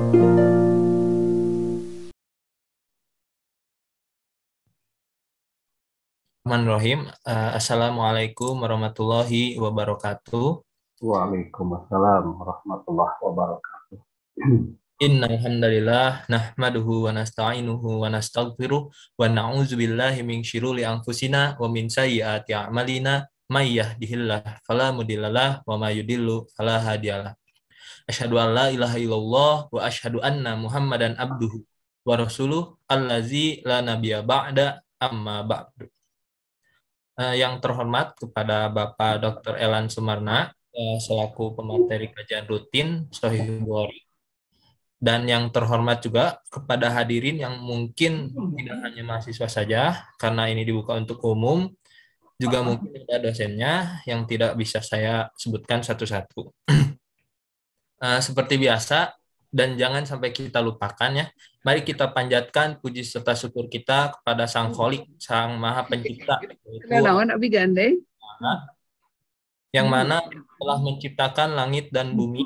Bismillahirrahmanirrahim. Assalamualaikum warahmatullahi wabarakatuh. Waalaikumsalam warahmatullahi wabarakatuh. Innal hamdalillah nahmaduhu wa nasta'inuhu wa nastaghfiruh wa na'udzubillahi min syururi anfusina wa min sayyiati a'malina may yahdihillahu fala mudhillalah wa may yudhlil fala hadiyalah. Asyhadu an la ilaha illallah wa asyhadu anna Muhammadan abduhu wa rasuluh allazi la nabiyya ba'da amma ba'du. Yang terhormat kepada Bapak Dr. Elan Sumarna selaku pemateri kajian rutin Shahih Bukhari, dan yang terhormat juga kepada hadirin yang mungkin tidak hanya mahasiswa saja karena ini dibuka untuk umum, juga mungkin ada dosennya yang tidak bisa saya sebutkan satu-satu. Seperti biasa, dan jangan sampai kita lupakan ya, mari kita panjatkan puji serta syukur kita kepada Sang Kholik, Sang Maha Pencipta, yaitu Allah, yang mana telah menciptakan langit dan bumi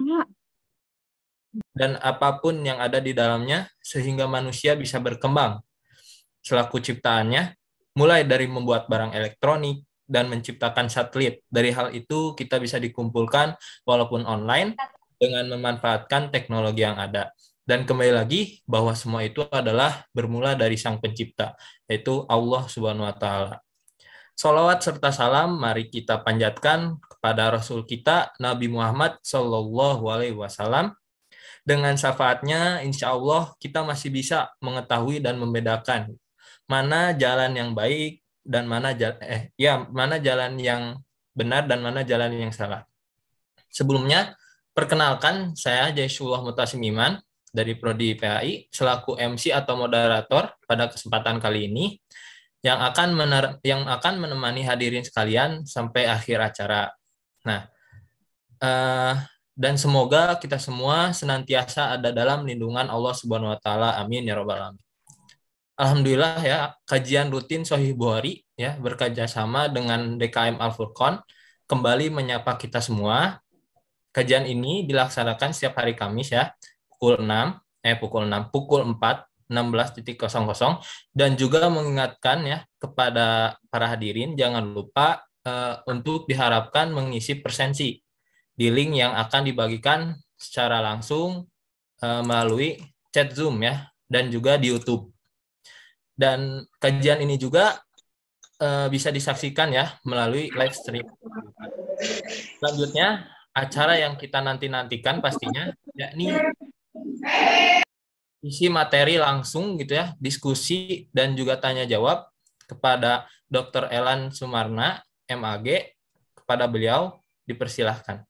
dan apapun yang ada di dalamnya sehingga manusia bisa berkembang selaku ciptaannya, mulai dari membuat barang elektronik dan menciptakan satelit. Dari hal itu kita bisa dikumpulkan walaupun online dengan memanfaatkan teknologi yang ada. Dan kembali lagi bahwa semua itu adalah bermula dari Sang Pencipta, yaitu Allah Subhanahu wa Ta'ala. Sholawat serta salam mari kita panjatkan kepada Rasul kita Nabi Muhammad Sallallahu Alaihi Wasallam. Dengan syafaatnya, insya Allah kita masih bisa mengetahui dan membedakan mana jalan yang baik dan mana jalan yang benar dan mana jalan yang salah. Sebelumnya, perkenalkan saya Jaisullah Mutasim Iman dari Prodi PAI selaku MC atau moderator pada kesempatan kali ini yang akan menemani hadirin sekalian sampai akhir acara. Nah, dan semoga kita semua senantiasa ada dalam lindungan Allah Subhanahu wa Ta'ala. Amin ya rabbal alamin. Alhamdulillah ya, kajian rutin Shahih Bukhari ya bekerjasama dengan DKM Al Furqon kembali menyapa kita semua. Kajian ini dilaksanakan setiap hari Kamis ya, pukul 4 16.00, dan juga mengingatkan ya kepada para hadirin jangan lupa untuk diharapkan mengisi presensi di link yang akan dibagikan secara langsung melalui chat Zoom ya, dan juga di YouTube. Dan kajian ini juga bisa disaksikan ya melalui live stream. Selanjutnya, acara yang kita nantikan pastinya yakni isi materi langsung gitu ya, diskusi dan juga tanya jawab kepada Dr. Elan Sumarna, MAG. Kepada beliau dipersilahkan.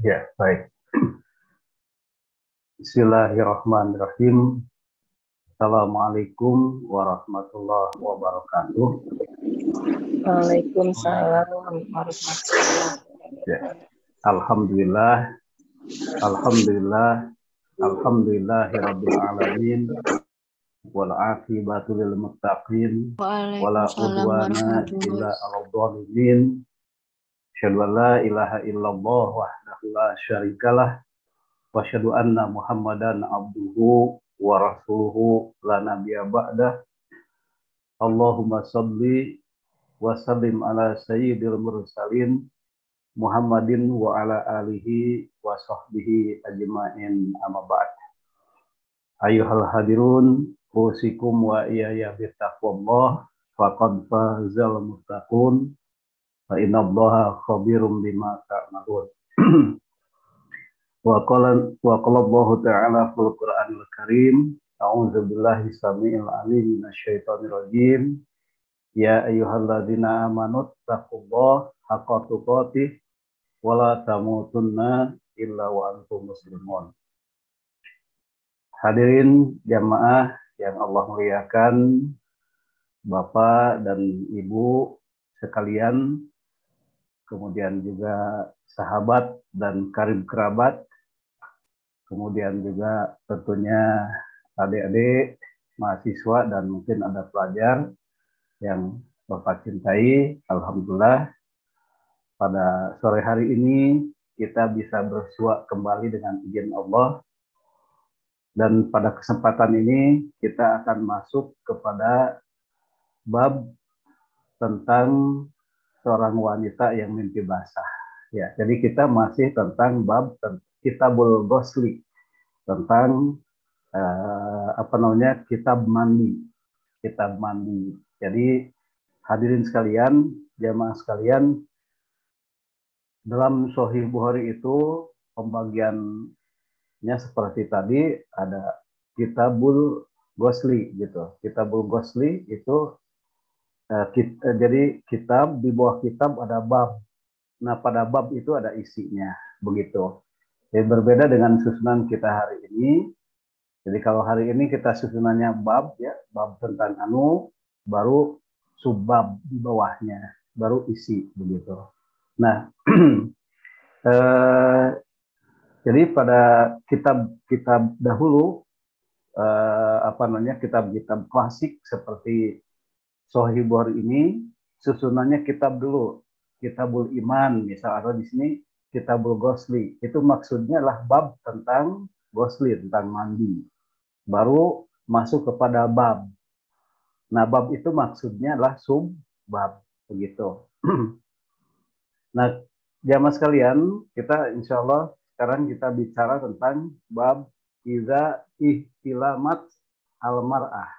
Ya, baik. Bismillahirrahmanirrahim. Assalamualaikum warahmatullahi wabarakatuh. Waalaikumsalam warahmatullahi wabarakatuh. Ya. Alhamdulillah, alhamdulillahirabbil alamin, wal aqibatu lil muttaqin, wala udwana illa 'alal dhalimin. Asyhadu an la ilaha illallah wahdahu la syarikalah wa asyhadu anna Muhammadan abduhu wa rasuluhu la nabiyya ba'dah. Allahumma shalli wa sallim ala sayyidil mursalin Muhammadin wa ala alihi wa sahbihi ajma'in, amma ba'd. Ayyuhal hadirun, usikum wa iyaya bittaqwallah faqad fazal muttaqun fa innallaha khabirum bima ta'malun. Wa qala Allah ta'ala fil Qur'anil Karim, a'udzu billahi samii'il 'aliim minasyaitonir rajim. Ya ayyuhalladzina amanu taqullaha haqqa tuqatih wa la tamutunna illa wa antum muslimun. Hadirin jamaah yang Allah muliakan, Bapak dan Ibu sekalian, kemudian juga sahabat dan karib kerabat, kemudian juga tentunya adik-adik, mahasiswa, dan mungkin ada pelajar yang Bapak cintai. Alhamdulillah, pada sore hari ini kita bisa bersua kembali dengan izin Allah. Dan pada kesempatan ini kita akan masuk kepada bab tentang seorang wanita yang mimpi basah. Ya, jadi kita masih tentang bab Kitabul Ghusli, tentang kitab mandi. Kitab mandi. Jadi hadirin sekalian, jamaah sekalian, dalam Sahih Bukhari itu pembagiannya seperti tadi, ada Kitabul Ghusli gitu. Kitabul Ghusli itu jadi kitab, di bawah kitab ada bab. Nah, pada bab itu ada isinya, begitu. Jadi berbeda dengan susunan kita hari ini. Jadi kalau hari ini kita susunannya bab, ya, bab tentang baru subbab di bawahnya, baru isi, begitu. Nah, jadi pada kitab-kitab dahulu, kitab-kitab klasik seperti Sahih Bukhari ini, susunannya kitab dulu, Kitabul Iman, misalnya di sini Kitabul Ghusli, itu maksudnya adalah bab tentang ghusli, tentang mandi. Baru masuk kepada bab. Nah, bab itu maksudnya adalah subbab, begitu. Nah, jamaah sekalian, kita insya Allah sekarang kita bicara tentang bab Iza ihtilamat al-mar'ah.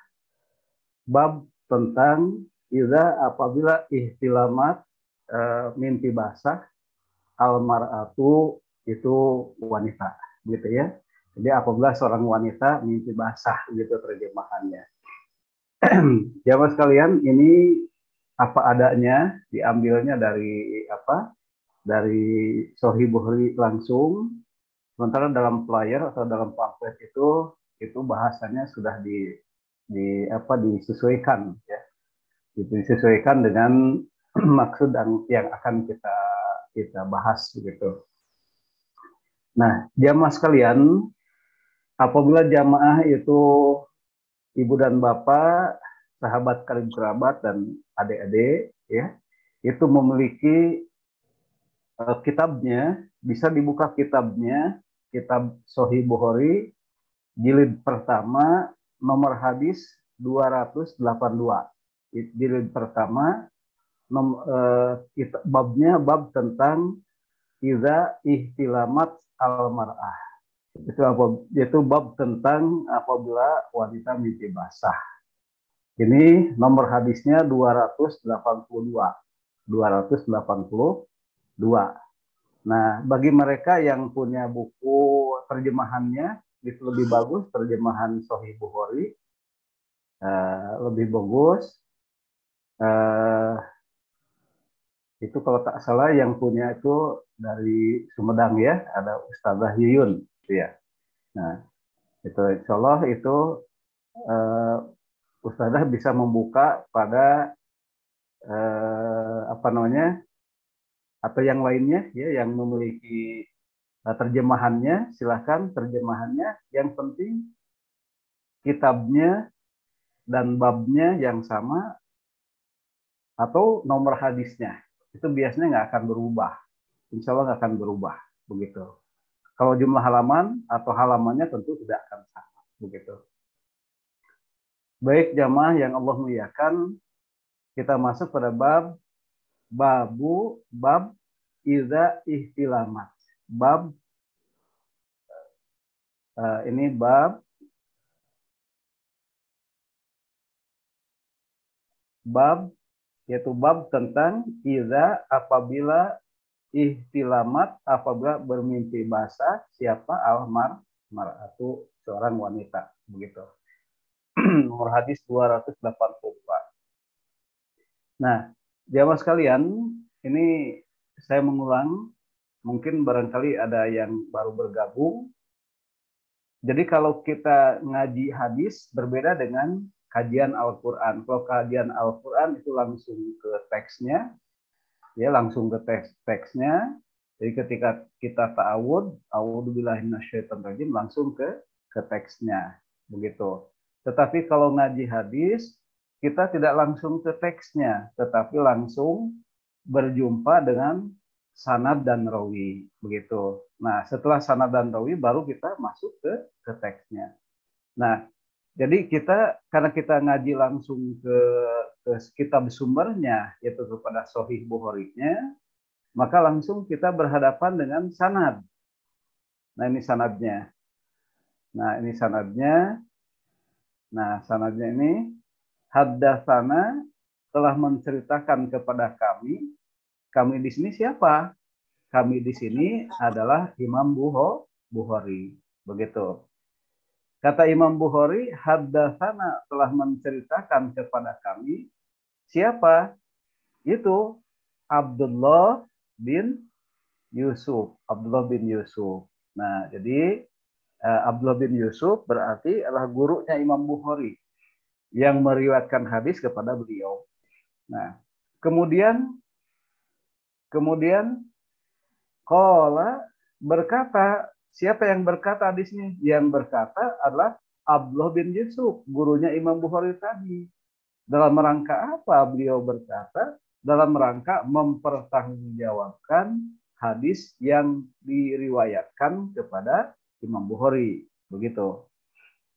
Bab tentang Iza apabila ihtilamat, mimpi basah, al-mar'atu itu wanita, gitu ya. Jadi apabila seorang wanita mimpi basah, gitu terjemahannya. Jamaah sekalian, ini apa adanya, diambilnya dari dari Sahih Bukhari langsung. Sementara dalam flyer atau dalam pamflet itu bahasanya sudah disesuaikan, ya. Disesuaikan dengan maksud yang akan kita bahas, gitu. Nah, jamaah sekalian, apabila jamaah itu ibu dan bapak, sahabat karib kerabat dan adik-adik, ya, itu memiliki kitabnya, bisa dibuka kitabnya, kitab Sahih Bukhari, jilid pertama, nomor hadis 282. Jilid pertama, babnya bab tentang Iza ihtilamat al-mar'ah. Itu bab tentang apabila wanita mimpi basah. Ini nomor hadisnya 282. 282. Nah, bagi mereka yang punya buku terjemahannya, itu lebih bagus, terjemahan Sahih Bukhari, lebih bagus. Itu kalau tak salah yang punya itu dari Sumedang, ya, ada Ustazah Yuyun, gitu ya. Nah, itu insya Allah itu Ustazah bisa membuka pada atau yang lainnya, ya, yang memiliki terjemahannya, silahkan terjemahannya. Yang penting kitabnya dan babnya yang sama atau nomor hadisnya, itu biasanya nggak akan berubah. Insya Allah nggak akan berubah, begitu. Kalau jumlah halaman atau halamannya tentu tidak akan sama, begitu. Baik jamaah yang Allah muliakan, kita masuk pada bab Iza ihtilamat. Ini bab yaitu bab tentang Iza apabila ihtilamat, apabila bermimpi basah, siapa al-mar'atu, seorang wanita, begitu. Nomor hadis 284. Nah, jamaah sekalian, ini saya mengulang, mungkin barangkali ada yang baru bergabung. Jadi kalau kita ngaji hadis berbeda dengan kajian Al-Quran. Kalau kajian Al-Quran itu langsung ke teksnya, ya, langsung ke teksnya. Jadi ketika kita ta'awud, a'udzubillahi minasyaitonirrajim, langsung ke teksnya, begitu. Tetapi kalau ngaji hadis, kita tidak langsung ke teksnya, tetapi langsung berjumpa dengan sanad dan rawi begitu. Nah, setelah sanad dan rawi baru kita masuk ke teksnya. Nah, jadi karena kita ngaji langsung ke kitab sumbernya yaitu kepada Sahih Bukhari-nya, maka langsung kita berhadapan dengan sanad. Nah, ini sanadnya. Nah, sanadnya ini haddatsana telah menceritakan kepada kami. Kami di sini siapa? Kami di sini adalah Imam Bukhari. Begitu. Kata Imam Bukhari, haddatsana telah menceritakan kepada kami. Siapa? Itu Abdullah bin Yusuf. Abdullah bin Yusuf. Nah, jadi Abdullah bin Yusuf berarti adalah gurunya Imam Bukhari yang meriwayatkan hadis kepada beliau. Nah, kemudian qala berkata, siapa yang berkata di sini? Yang berkata adalah Abdullah bin Yusuf, gurunya Imam Bukhari tadi. Dalam rangka apa beliau berkata? Dalam rangka mempertanggungjawabkan hadis yang diriwayatkan kepada Imam Bukhari. Begitu.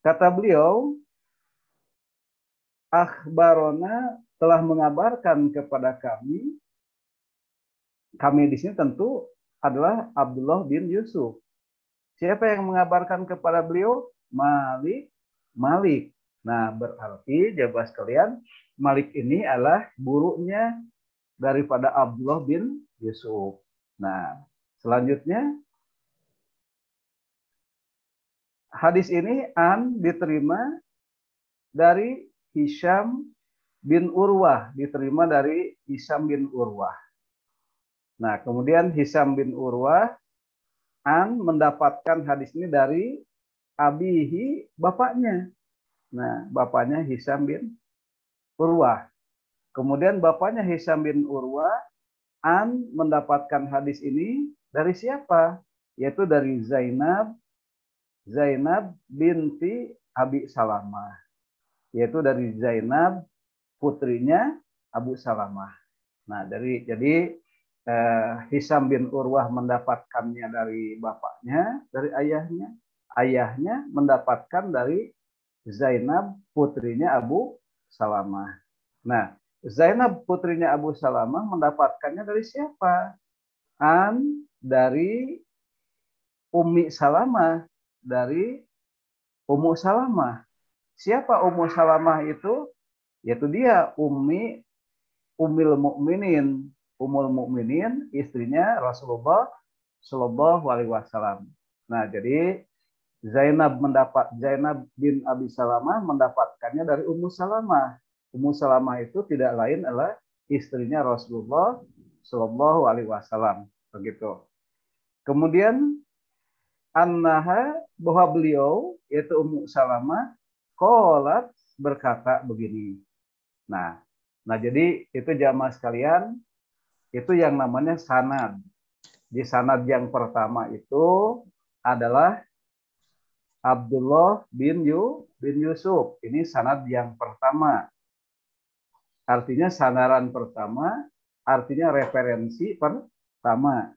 Kata beliau, akhbarona telah mengabarkan kepada kami. Kami di sini tentu adalah Abdullah bin Yusuf. Siapa yang mengabarkan kepada beliau? Malik. Nah, berarti jamaah sekalian, Malik ini adalah gurunya daripada Abdullah bin Yusuf. Nah, selanjutnya hadis ini diterima dari Hisham bin Urwah, diterima dari Hisham bin Urwah. Nah, kemudian Hisham bin Urwah mendapatkan hadis ini dari abihi, bapaknya. Nah, bapaknya Hisham bin Urwah. Kemudian bapaknya Hisham bin Urwah mendapatkan hadis ini dari siapa? Yaitu dari Zainab binti Abi Salamah. Yaitu dari Zainab, putrinya Abu Salamah. Nah, jadi Hisham bin Urwah mendapatkannya dari bapaknya, dari ayahnya. Ayahnya mendapatkan dari Zainab, putrinya Abu Salamah. Nah, Zainab, putrinya Abu Salamah mendapatkannya dari siapa? Dari Ummi Salamah, dari Ummu Salamah. Siapa Ummu Salamah itu? Yaitu dia Ummul Mukminin, istrinya Rasulullah Shallallahu Alaihi Wasallam. Nah, jadi Zainab bin Abi Salamah mendapatkannya dari Ummu Salamah. Ummu Salamah itu tidak lain adalah istrinya Rasulullah Shallallahu Alaihi Wasallam. Begitu. Kemudian bahwa beliau yaitu Ummu Salamah qalat berkata begini. Nah, jadi itu jamaah sekalian, itu yang namanya sanad. Di sanad yang pertama itu adalah Abdullah bin Yusuf. Ini sanad yang pertama. Artinya sandaran pertama, artinya referensi pertama.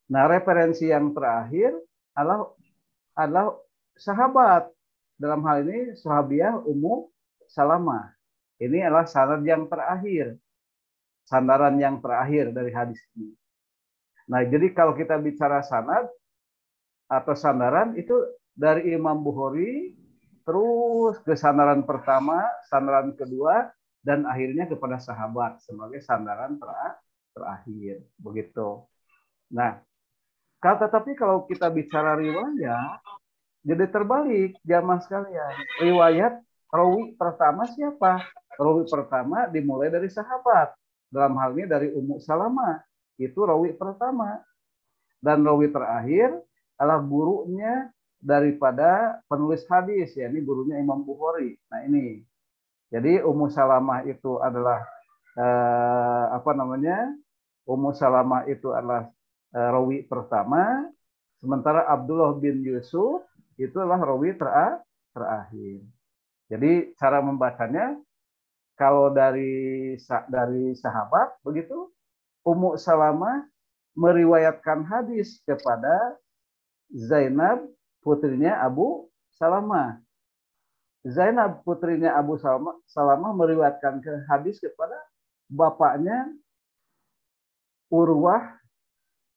Nah, referensi yang terakhir adalah sahabat. Dalam hal ini sahabiah Ummu Salamah. Ini adalah sanad yang terakhir. Sandaran yang terakhir dari hadis ini. Nah, jadi kalau kita bicara sanad atau sandaran itu dari Imam Bukhari terus ke sandaran pertama, sandaran kedua, dan akhirnya kepada sahabat sebagai sandaran terakhir. Begitu. Nah, tetapi kalau kita bicara riwayat, jadi terbalik jamaah sekalian. Riwayat rawi pertama siapa? Rawi pertama dimulai dari sahabat. Dalam hal ini dari Ummu Salamah. Itu rawi pertama. Dan rawi terakhir adalah gurunya daripada penulis hadis, yakni gurunya Imam Bukhari. Nah, ini. Jadi Ummu Salamah itu adalah Ummu Salamah itu adalah rawi pertama, sementara Abdullah bin Yusuf itu adalah rawi terakhir. Jadi cara membacanya kalau dari sahabat begitu, Ummu Salamah meriwayatkan hadis kepada Zainab putrinya Abu Salamah. Zainab putrinya Abu Salamah meriwayatkan hadis kepada bapaknya Urwah,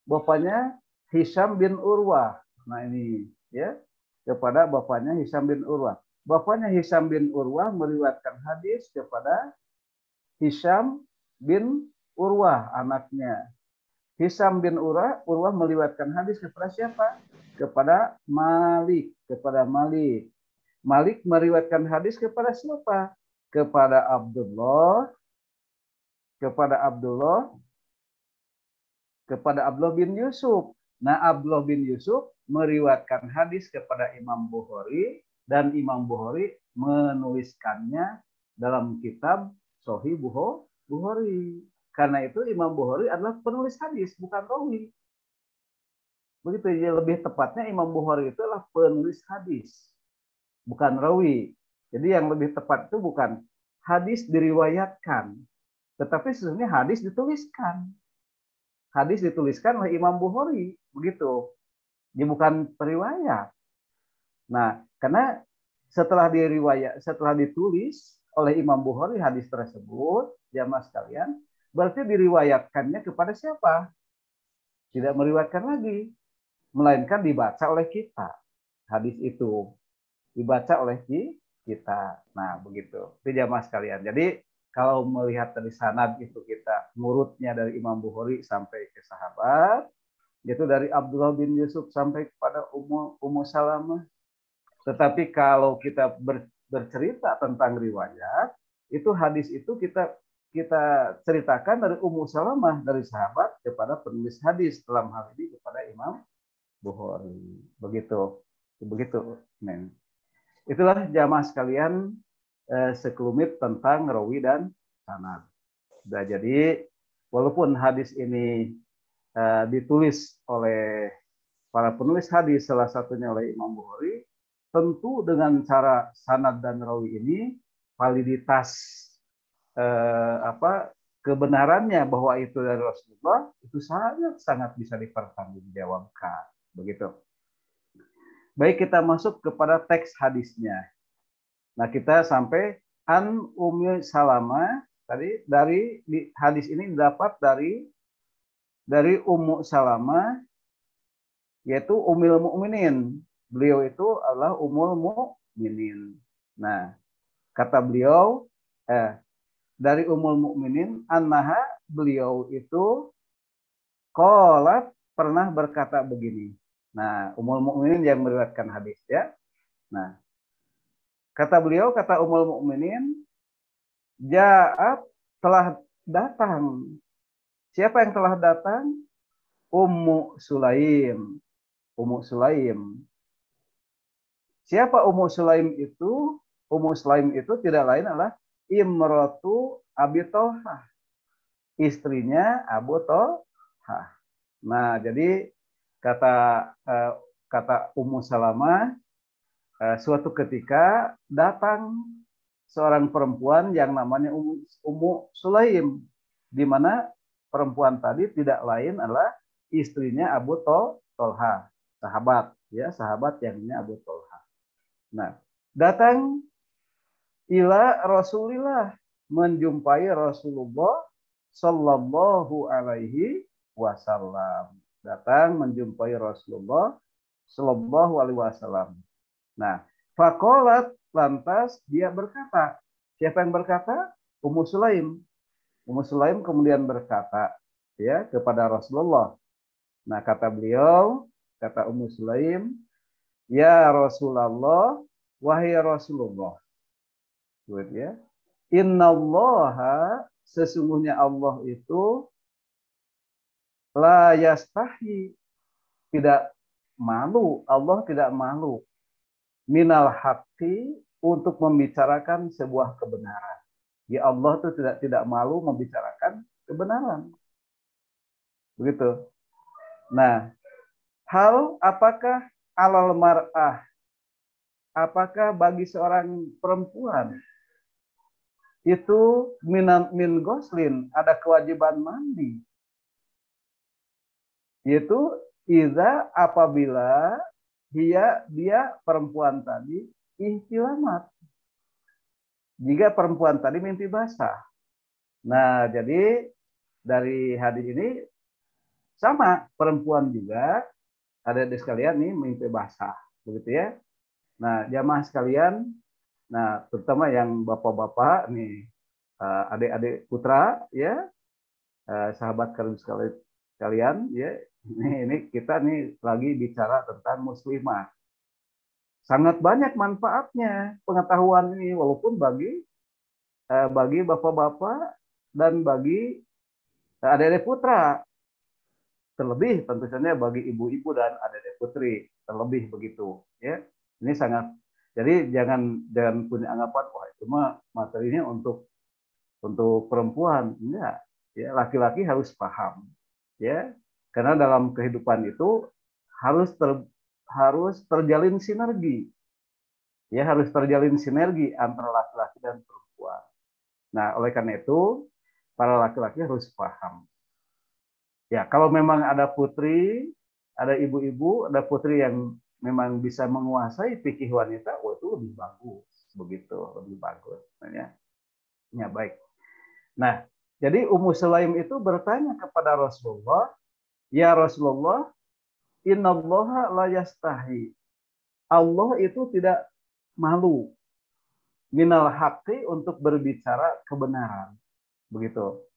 bapaknya Hisham bin Urwah. Nah ini ya, kepada bapaknya Hisham bin Urwah. Bapaknya Hisham bin Urwah meriwayatkan hadis kepada Hisham bin Urwah, anaknya. Hisham bin Urwah meriwayatkan hadis kepada siapa? Kepada Malik, Malik meriwayatkan hadis kepada siapa? Kepada Abdullah bin Yusuf. Nah, Abdullah bin Yusuf meriwayatkan hadis kepada Imam Bukhari, dan Imam Bukhari menuliskannya dalam kitab Sahih Bukhari. Karena itu Imam Bukhari adalah penulis hadis, bukan rawi. Begitu ya, lebih tepatnya Imam Bukhari itu adalah penulis hadis, bukan rawi. Jadi yang lebih tepat itu bukan hadis diriwayatkan, tetapi sesungguhnya hadis dituliskan. Hadis dituliskan oleh Imam Bukhari, begitu. Dia bukan periwayat. Nah, karena setelah ditulis oleh Imam Bukhari hadis tersebut, jamaah sekalian, berarti diriwayatkannya kepada siapa? Tidak meriwayatkan lagi, melainkan dibaca oleh kita. Hadis itu dibaca oleh kita. Nah, begitu. Itu jamaah sekalian. Jadi kalau melihat dari sanad itu kita ngurutnya dari Imam Bukhari sampai ke sahabat, yaitu dari Abdullah bin Yusuf sampai kepada Ummu Salamah. Tetapi kalau kita bercerita tentang riwayat, itu hadis itu kita ceritakan dari Ummu Salamah, dari sahabat kepada penulis hadis, dalam hal ini kepada Imam Bukhari. Begitu. Men. Itulah jamaah sekalian sekelumit tentang rawi dan sanad. Nah, jadi walaupun hadis ini ditulis oleh para penulis hadis, salah satunya oleh Imam Bukhari, tentu dengan cara sanad dan rawi ini validitas kebenarannya bahwa itu dari Rasulullah itu sangat bisa dipertanggungjawabkan. Begitu. Baik, kita masuk kepada teks hadisnya. Nah, kita sampai an Ummi Salamah tadi, dari hadis ini didapat dari Ummu Salamah, yaitu Ummul Mukminin. Beliau itu adalah Ummul Mukminin. Nah, kata beliau dari Ummul Mukminin, annaha, beliau itu qalat, pernah berkata begini. Nah, Ummul Mukminin yang meriwayatkan hadis ya. Nah, kata beliau, kata Ummul Mukminin, ja'at, telah datang. Siapa yang telah datang? Ummu Sulaim. Siapa Ummu Sulaim itu? Ummu Sulaim itu tidak lain adalah Imratu Abi Thalhah, istrinya Abu Thalhah. Nah, jadi kata Ummu Salamah, suatu ketika datang seorang perempuan yang namanya Ummu Sulaim, di mana perempuan tadi tidak lain adalah istrinya Abu Thalhah, sahabat yang namanya Abu Thalhah. Nah, datang ila Rasulillah, menjumpai Rasulullah sallallahu alaihi wasallam. Datang menjumpai Rasulullah sallallahu alaihi wasallam. Nah, faqalat, lantas dia berkata. Siapa yang berkata? Ummu Sulaim. Ummu Sulaim kemudian berkata ya kepada Rasulullah. Nah, kata beliau, kata Ummu Sulaim, ya Rasulullah, wahai Rasulullah. Good, ya. Innallaha, sesungguhnya Allah itu la yastahi, tidak malu, Allah tidak malu, minal haqqi, untuk membicarakan sebuah kebenaran. Ya, Allah itu tidak malu membicarakan kebenaran. Begitu. Nah, apakah alal mar'ah, apakah bagi seorang perempuan itu min goslin, ada kewajiban mandi? Yaitu idza apabila dia perempuan tadi ihtilamat. Jika perempuan tadi mimpi basah. Nah, jadi dari hadis ini sama, perempuan juga ada di sekalian nih mimpi basah, begitu ya. Nah, jamaah sekalian, nah terutama yang bapak-bapak nih, adik-adik putra ya, sahabat kalian sekalian ya, ini kita nih lagi bicara tentang muslimah. Sangat banyak manfaatnya pengetahuan ini, walaupun bagi bapak-bapak dan bagi adik-adik putra, terlebih tentu saja bagi ibu-ibu dan adik-adik putri, terlebih begitu ya. Ini sangat, jadi jangan punya anggapan wah itu mah materinya untuk perempuan, enggak ya, laki-laki harus paham ya, karena dalam kehidupan itu harus terjalin sinergi ya, harus terjalin sinergi antara laki-laki dan perempuan. Nah, oleh karena itu para laki-laki harus paham ya, kalau memang ada putri, ada ibu-ibu, ada putri yang memang bisa menguasai fikih wanita, oh itu lebih bagus, begitu, lebih bagus ya, baik. Nah, jadi Ummu Sulaim itu bertanya kepada Rasulullah, ya Rasulullah, innallaha la yastahi. Allah itu tidak malu minal haqqi untuk berbicara kebenaran. Begitu.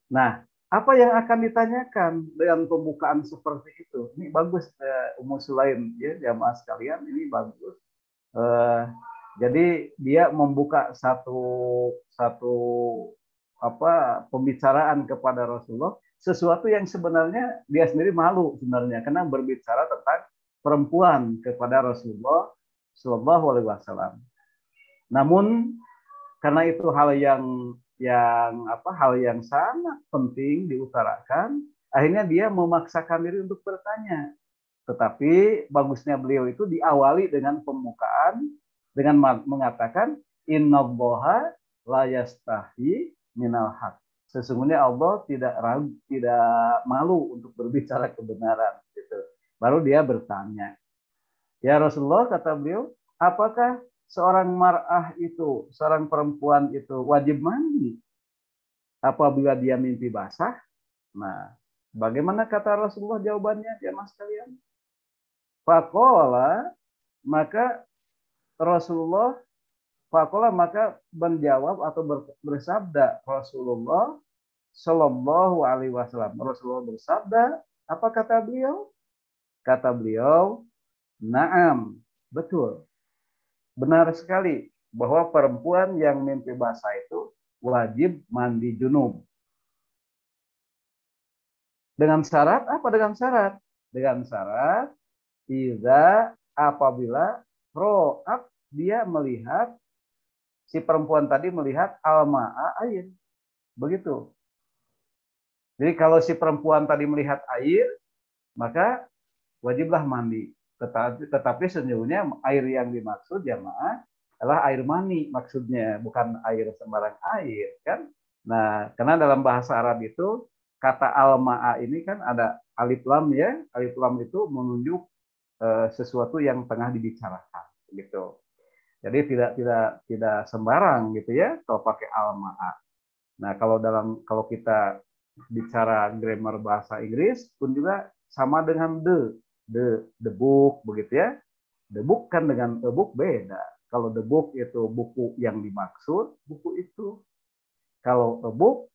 Nah, apa yang akan ditanyakan dengan pembukaan seperti itu? Ini bagus Ummu Sulaim ya, jamaah sekalian, ini bagus. Jadi dia membuka satu pembicaraan kepada Rasulullah, sesuatu yang sebenarnya dia sendiri malu sebenarnya karena berbicara tentang perempuan kepada Rasulullah Shallallahu Alaihi Wasallam. Namun karena itu hal yang sangat penting diutarakan, akhirnya dia memaksakan diri untuk bertanya. Tetapi bagusnya beliau itu diawali dengan pembukaan dengan mengatakan innallaha la yastahi minal haq. Sesungguhnya Allah tidak malu untuk berbicara kebenaran gitu. Baru dia bertanya. Ya Rasulullah, kata beliau, apakah seorang mar'ah itu, seorang perempuan itu wajib mandi apabila dia mimpi basah? Nah, bagaimana kata Rasulullah jawabannya, jamaah sekalian? Faqala, maka Rasulullah menjawab atau bersabda Rasulullah Shallallahu Alaihi Wasallam. Rasulullah bersabda, apa kata beliau? Kata beliau, na'am, betul, benar sekali bahwa perempuan yang mimpi basah itu wajib mandi junub. Dengan syarat apa? Dengan syarat iza apabila ro'at, dia melihat, si perempuan tadi melihat al-ma'a, air. Begitu. Jadi kalau si perempuan tadi melihat air, maka wajiblah mandi. Tetapi sesungguhnya air yang dimaksud jamaah adalah air mani maksudnya, bukan air sembarang air kan. Nah, karena dalam bahasa Arab itu kata al-ma'a ini kan ada alif lam ya. Alif lam itu menunjuk sesuatu yang tengah dibicarakan gitu. Jadi tidak sembarang gitu ya kalau pakai al-ma'a. Nah, kalau kita bicara grammar bahasa Inggris pun juga sama dengan the book begitu ya. The book kan dengan a book beda. Kalau the book itu buku yang dimaksud, buku itu. Kalau a book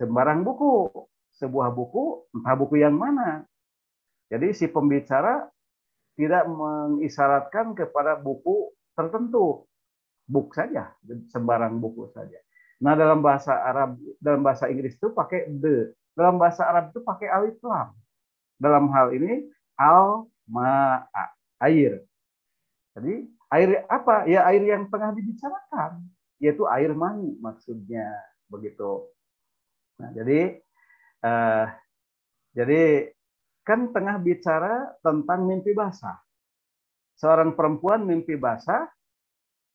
sembarang buku, sebuah buku, entah buku yang mana. Jadi si pembicara tidak mengisyaratkan kepada buku tertentu, book saja, sembarang buku saja. Nah, dalam bahasa Arab, dalam bahasa Inggris itu pakai the, dalam bahasa Arab itu pakai alif lam. Dalam hal ini al-ma'a, air. Jadi air apa? Ya air yang tengah dibicarakan, yaitu air mani maksudnya, begitu. Nah, jadi kan tengah bicara tentang mimpi basah. Seorang perempuan mimpi basah,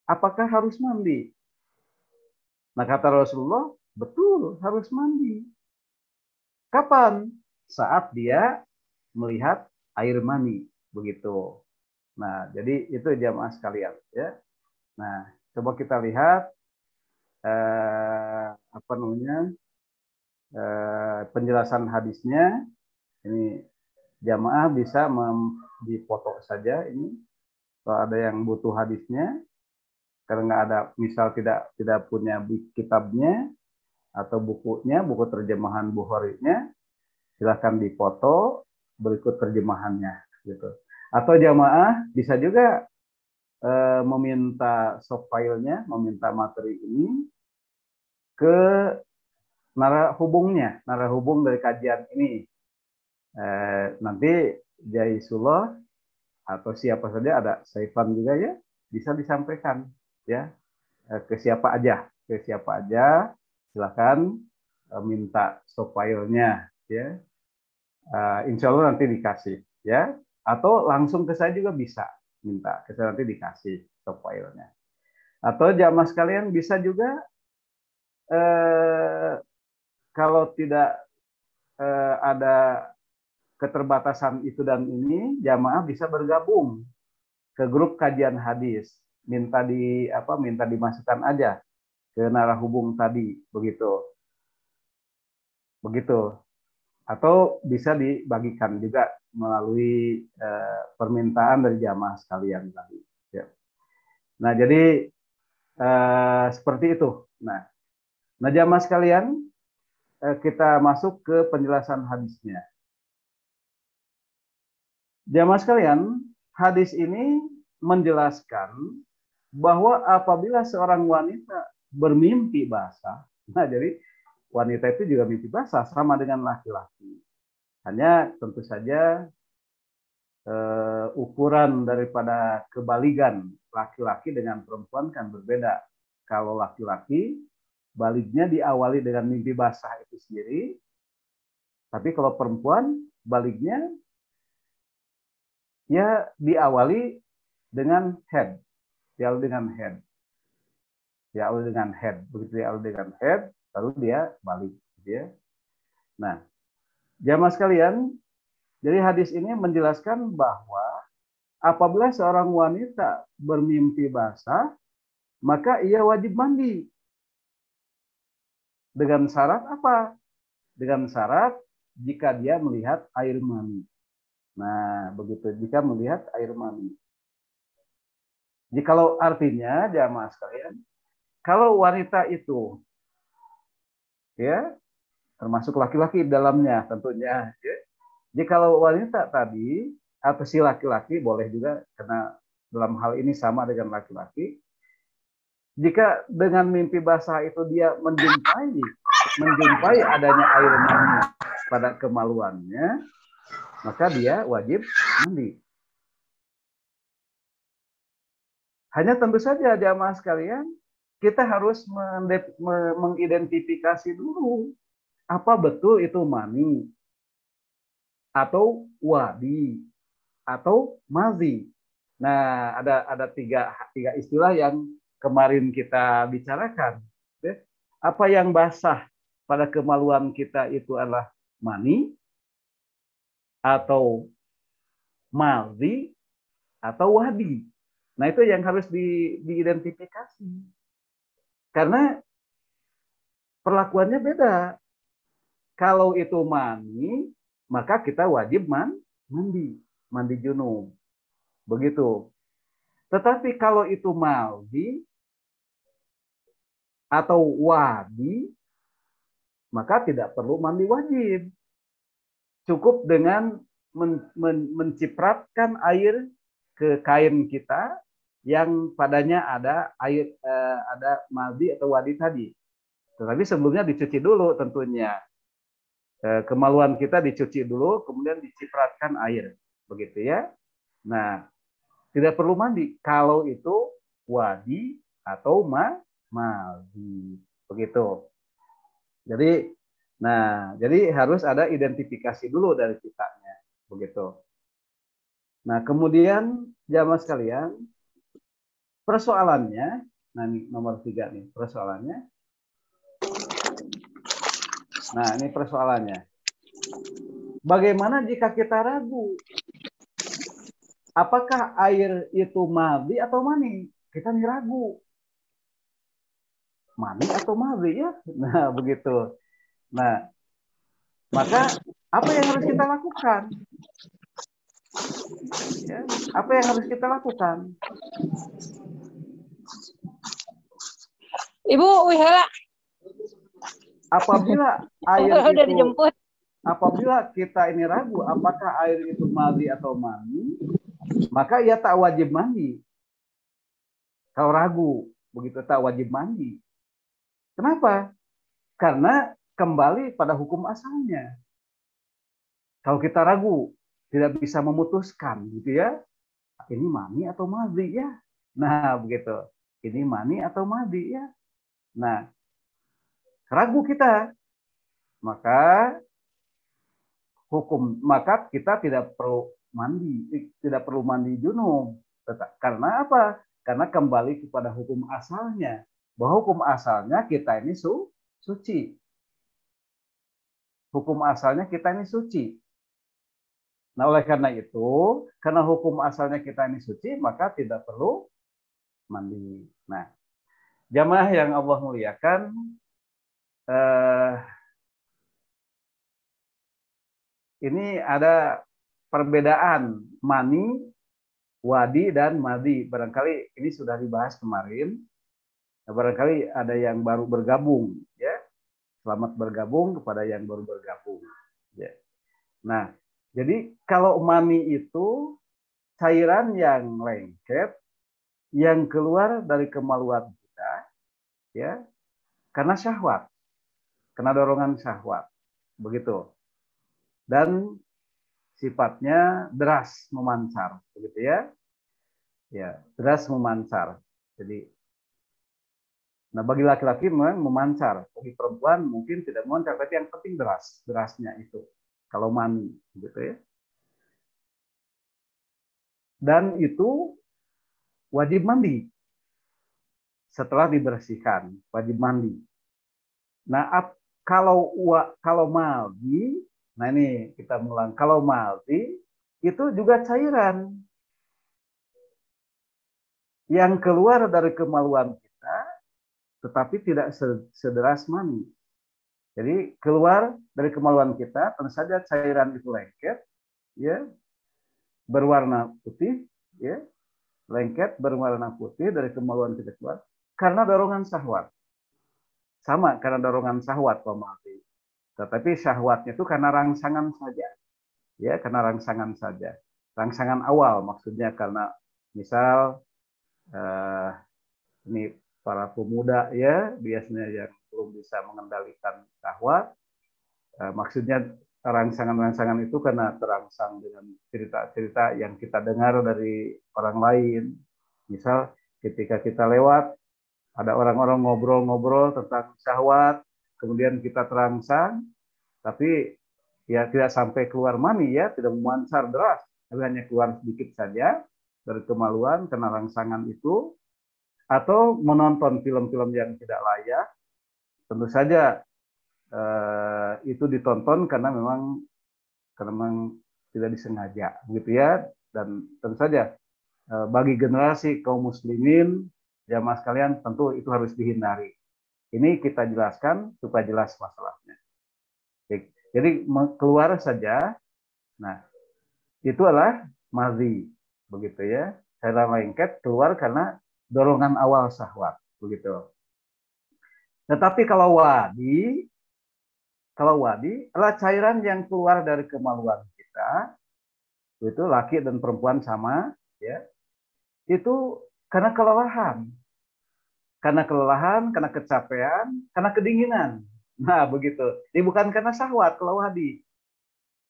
apakah harus mandi? Nah, kata Rasulullah, betul, harus mandi. Kapan? saat dia melihat air mani, begitu. Nah, jadi itu jamaah sekalian ya. Nah, coba kita lihat penjelasan hadisnya. Ini jamaah bisa dipoto saja ini kalau ada yang butuh hadisnya, karena nggak ada, misal tidak punya kitabnya atau bukunya, buku terjemahan Bukhari-nya, silahkan dipoto berikut terjemahannya gitu. Atau jamaah bisa juga meminta soft file-nya, meminta materi ini ke narahubung dari kajian ini. Nanti Jaisullah atau siapa saja, ada Saifan juga ya, bisa disampaikan ya ke siapa aja, silakan minta soft file-nya ya. Insya Allah nanti dikasih ya, atau langsung ke saya juga bisa, minta ke saya nanti dikasih soft file-nya. Atau jamaah sekalian bisa juga kalau tidak ada keterbatasan itu dan ini, jamaah bisa bergabung ke grup kajian hadis, minta dimasukkan aja ke narahubung tadi, begitu. Atau bisa dibagikan juga melalui permintaan dari jamaah sekalian tadi. Ya. Nah, jadi seperti itu. Nah, jamaah sekalian, kita masuk ke penjelasan hadisnya. Jamaah sekalian, hadis ini menjelaskan bahwa apabila seorang wanita bermimpi basah, nah jadi wanita itu juga mimpi basah sama dengan laki-laki. Hanya tentu saja ukuran daripada kebaligan laki-laki dengan perempuan kan berbeda. Kalau laki-laki baliknya diawali dengan mimpi basah itu sendiri, tapi kalau perempuan baliknya ya diawali dengan head, begitu diawali dengan head, lalu dia balik, ya. Nah, jamaah sekalian, jadi hadis ini menjelaskan bahwa apabila seorang wanita bermimpi basah, maka ia wajib mandi. Dengan syarat apa? Dengan syarat jika dia melihat air mani. Nah, begitu, jika melihat air mani. Jikalau artinya, jamaah sekalian, kalau wanita itu, ya, termasuk laki-laki dalamnya tentunya, ya. Jikalau wanita tadi, atau si laki-laki, boleh juga, karena dalam hal ini sama dengan laki-laki, jika dengan mimpi basah itu dia menjumpai adanya air mani pada kemaluannya, maka dia wajib mandi. Hanya tentu saja jamaah sekalian, kita harus mengidentifikasi dulu apa betul itu mani atau wadi atau mazi. Nah, ada tiga istilah yang kemarin kita bicarakan. Apa yang basah pada kemaluan kita itu adalah mani atau mazi atau wadi. Nah, itu yang harus diidentifikasi. Karena perlakuannya beda. Kalau itu mani, maka kita wajib mandi junub. Begitu. Tetapi kalau itu mazi atau wadi, maka tidak perlu mandi wajib. Cukup dengan mencipratkan air ke kain kita yang padanya ada air, ada mazi atau wadi tadi. Tetapi sebelumnya dicuci dulu tentunya. Kemaluan kita dicuci dulu, kemudian dicipratkan air. Begitu ya. Nah, tidak perlu mandi kalau itu wadi atau mazi. Begitu. Jadi harus ada identifikasi dulu dari kitanya. Begitu. Nah, kemudian jamaah sekalian, persoalannya, nah ini nomor 3 nih persoalannya. Nah, ini persoalannya. bagaimana jika kita ragu? Apakah air itu madhi atau mani? Kita nih ragu. Mani atau madhi ya? Nah, begitu. Nah, maka apa yang harus kita lakukan? Ya, apa yang harus kita lakukan? Ibu, Wihela. Apabila air Udah itu, dijemput. apabila kita ini ragu, apakah air itu madhi atau mani, maka ia tak wajib mandi. Kalau ragu, begitu tak wajib mandi. Kenapa? Karena kembali pada hukum asalnya. Kalau kita ragu, tidak bisa memutuskan, gitu ya. Ini mani atau madhi ya? Nah, begitu. Ini mani atau madhi ya? Nah, ragu kita, maka kita tidak perlu mandi junub. Karena apa? Karena kembali kepada hukum asalnya. Bahwa hukum asalnya kita ini suci. Hukum asalnya kita ini suci. Nah, oleh karena itu, karena hukum asalnya kita ini suci, maka tidak perlu mandi. Nah, jamaah yang Allah muliakan, ini ada perbedaan mani, wadi, dan madhi. Barangkali ini sudah dibahas kemarin. Nah, barangkali ada yang baru bergabung, ya. Selamat bergabung kepada yang baru bergabung. Ya. Nah, jadi kalau mani itu cairan yang lengket yang keluar dari kemaluan kita, ya, karena syahwat, karena dorongan syahwat, begitu. Dan sifatnya deras memancar, begitu ya. Ya, deras memancar. Jadi, nah bagi laki-laki memang memancar, bagi perempuan mungkin tidak memancar, tapi yang penting derasnya itu. Kalau mani, gitu ya. Dan itu wajib mandi. Setelah dibersihkan, wajib mandi. Nah, kalau madhi, nah ini kita ulang, kalau madhi itu juga cairan yang keluar dari kemaluan kita, tetapi tidak sederas mani. Jadi keluar dari kemaluan kita, tentu saja cairan itu lengket, ya, berwarna putih, ya, lengket berwarna putih dari kemaluan kita keluar karena dorongan syahwat. Sama karena dorongan syahwat pemalti. Tetapi syahwatnya itu karena rangsangan saja. Ya, karena rangsangan saja. Rangsangan awal maksudnya karena misal ini para pemuda ya biasanya yang belum bisa mengendalikan syahwat. Maksudnya rangsangan-rangsangan itu karena terangsang dengan cerita-cerita yang kita dengar dari orang lain. Misal ketika kita lewat, ada orang-orang ngobrol-ngobrol tentang syahwat, kemudian kita terangsang, tapi ya tidak sampai keluar mani ya, tidak memancar deras, tapi hanya keluar sedikit saja dari kemaluan karena rangsangan itu, atau menonton film-film yang tidak layak, tentu saja itu ditonton karena memang tidak disengaja, begitu ya. Dan tentu saja bagi generasi kaum muslimin jamaah sekalian tentu itu harus dihindari. Ini kita jelaskan supaya jelas masalahnya. Jadi keluar saja, nah itu adalah madhi, begitu ya. Cairan lengket keluar karena dorongan awal syahwat, begitu. Tetapi kalau wadi adalah cairan yang keluar dari kemaluan kita, itu laki dan perempuan sama, ya. Itu karena kelelahan, karena kecapean, karena kedinginan. Nah, begitu. Ini bukan karena syahwat kalau wadi.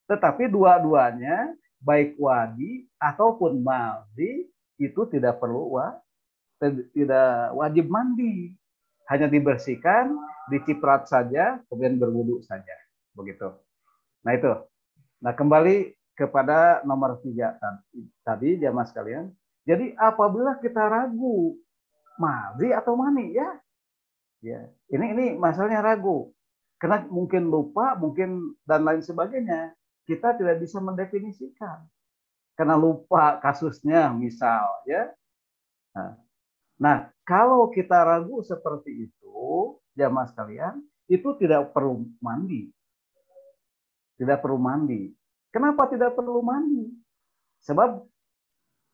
Tetapi dua-duanya, baik wadi ataupun madhi, itu tidak wajib mandi. Hanya dibersihkan, diciprat saja, kemudian berwudu saja. Begitu. Nah, itu. Nah, kembali kepada nomor 3 tadi, jamaah sekalian. Jadi, apabila kita ragu, madhi atau mani, ya. Ini masalahnya ragu. Karena mungkin lupa, mungkin dan lain sebagainya. kita tidak bisa mendefinisikan karena lupa kasusnya misal ya. Nah, kalau kita ragu seperti itu, jamaah sekalian, itu tidak perlu mandi. Tidak perlu mandi. Kenapa tidak perlu mandi? Sebab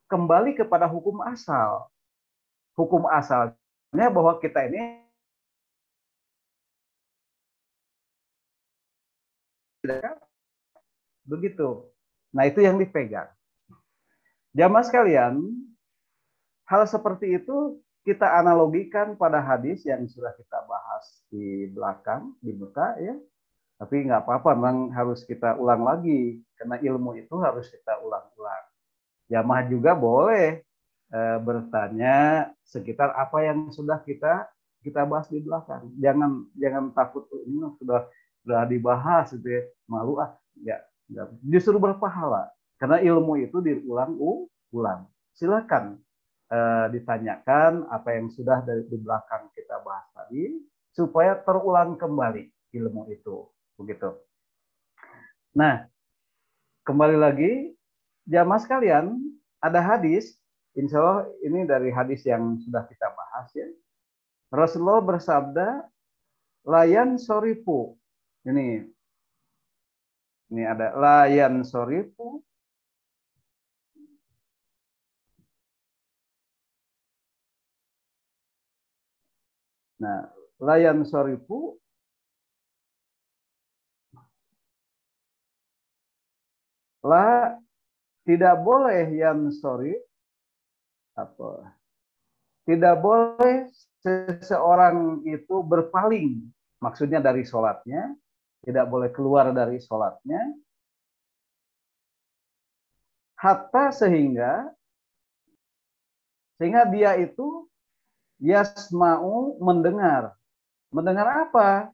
kembali kepada hukum asal. Hukum asalnya bahwa kita ini begitu. Nah, itu yang dipegang. Jamaah sekalian, hal seperti itu kita analogikan pada hadis yang sudah kita bahas di belakang, di muka ya. Tapi nggak apa-apa, memang harus kita ulang lagi. Karena ilmu itu harus kita ulang-ulang. Jamaah juga boleh bertanya sekitar apa yang sudah kita bahas di belakang. Jangan takut ini sudah dibahas gitu ya. Malu ya. Justru berpahala. Karena ilmu itu diulang-ulang. Silakan ditanyakan apa yang sudah di belakang kita bahas tadi supaya terulang kembali ilmu itu. Begitu. Nah, kembali lagi, jamaah sekalian, ada hadis, insya Allah ini dari hadis yang sudah kita bahas ya. Rasulullah bersabda, layan sorifu. Ini ada layan sorifu. Nah, layan sorifu la tidak boleh yang sorry apa? Tidak boleh seseorang itu berpaling, maksudnya dari sholatnya, tidak boleh keluar dari sholatnya, hatta sehingga dia itu yasma'u mendengar. Mendengar apa?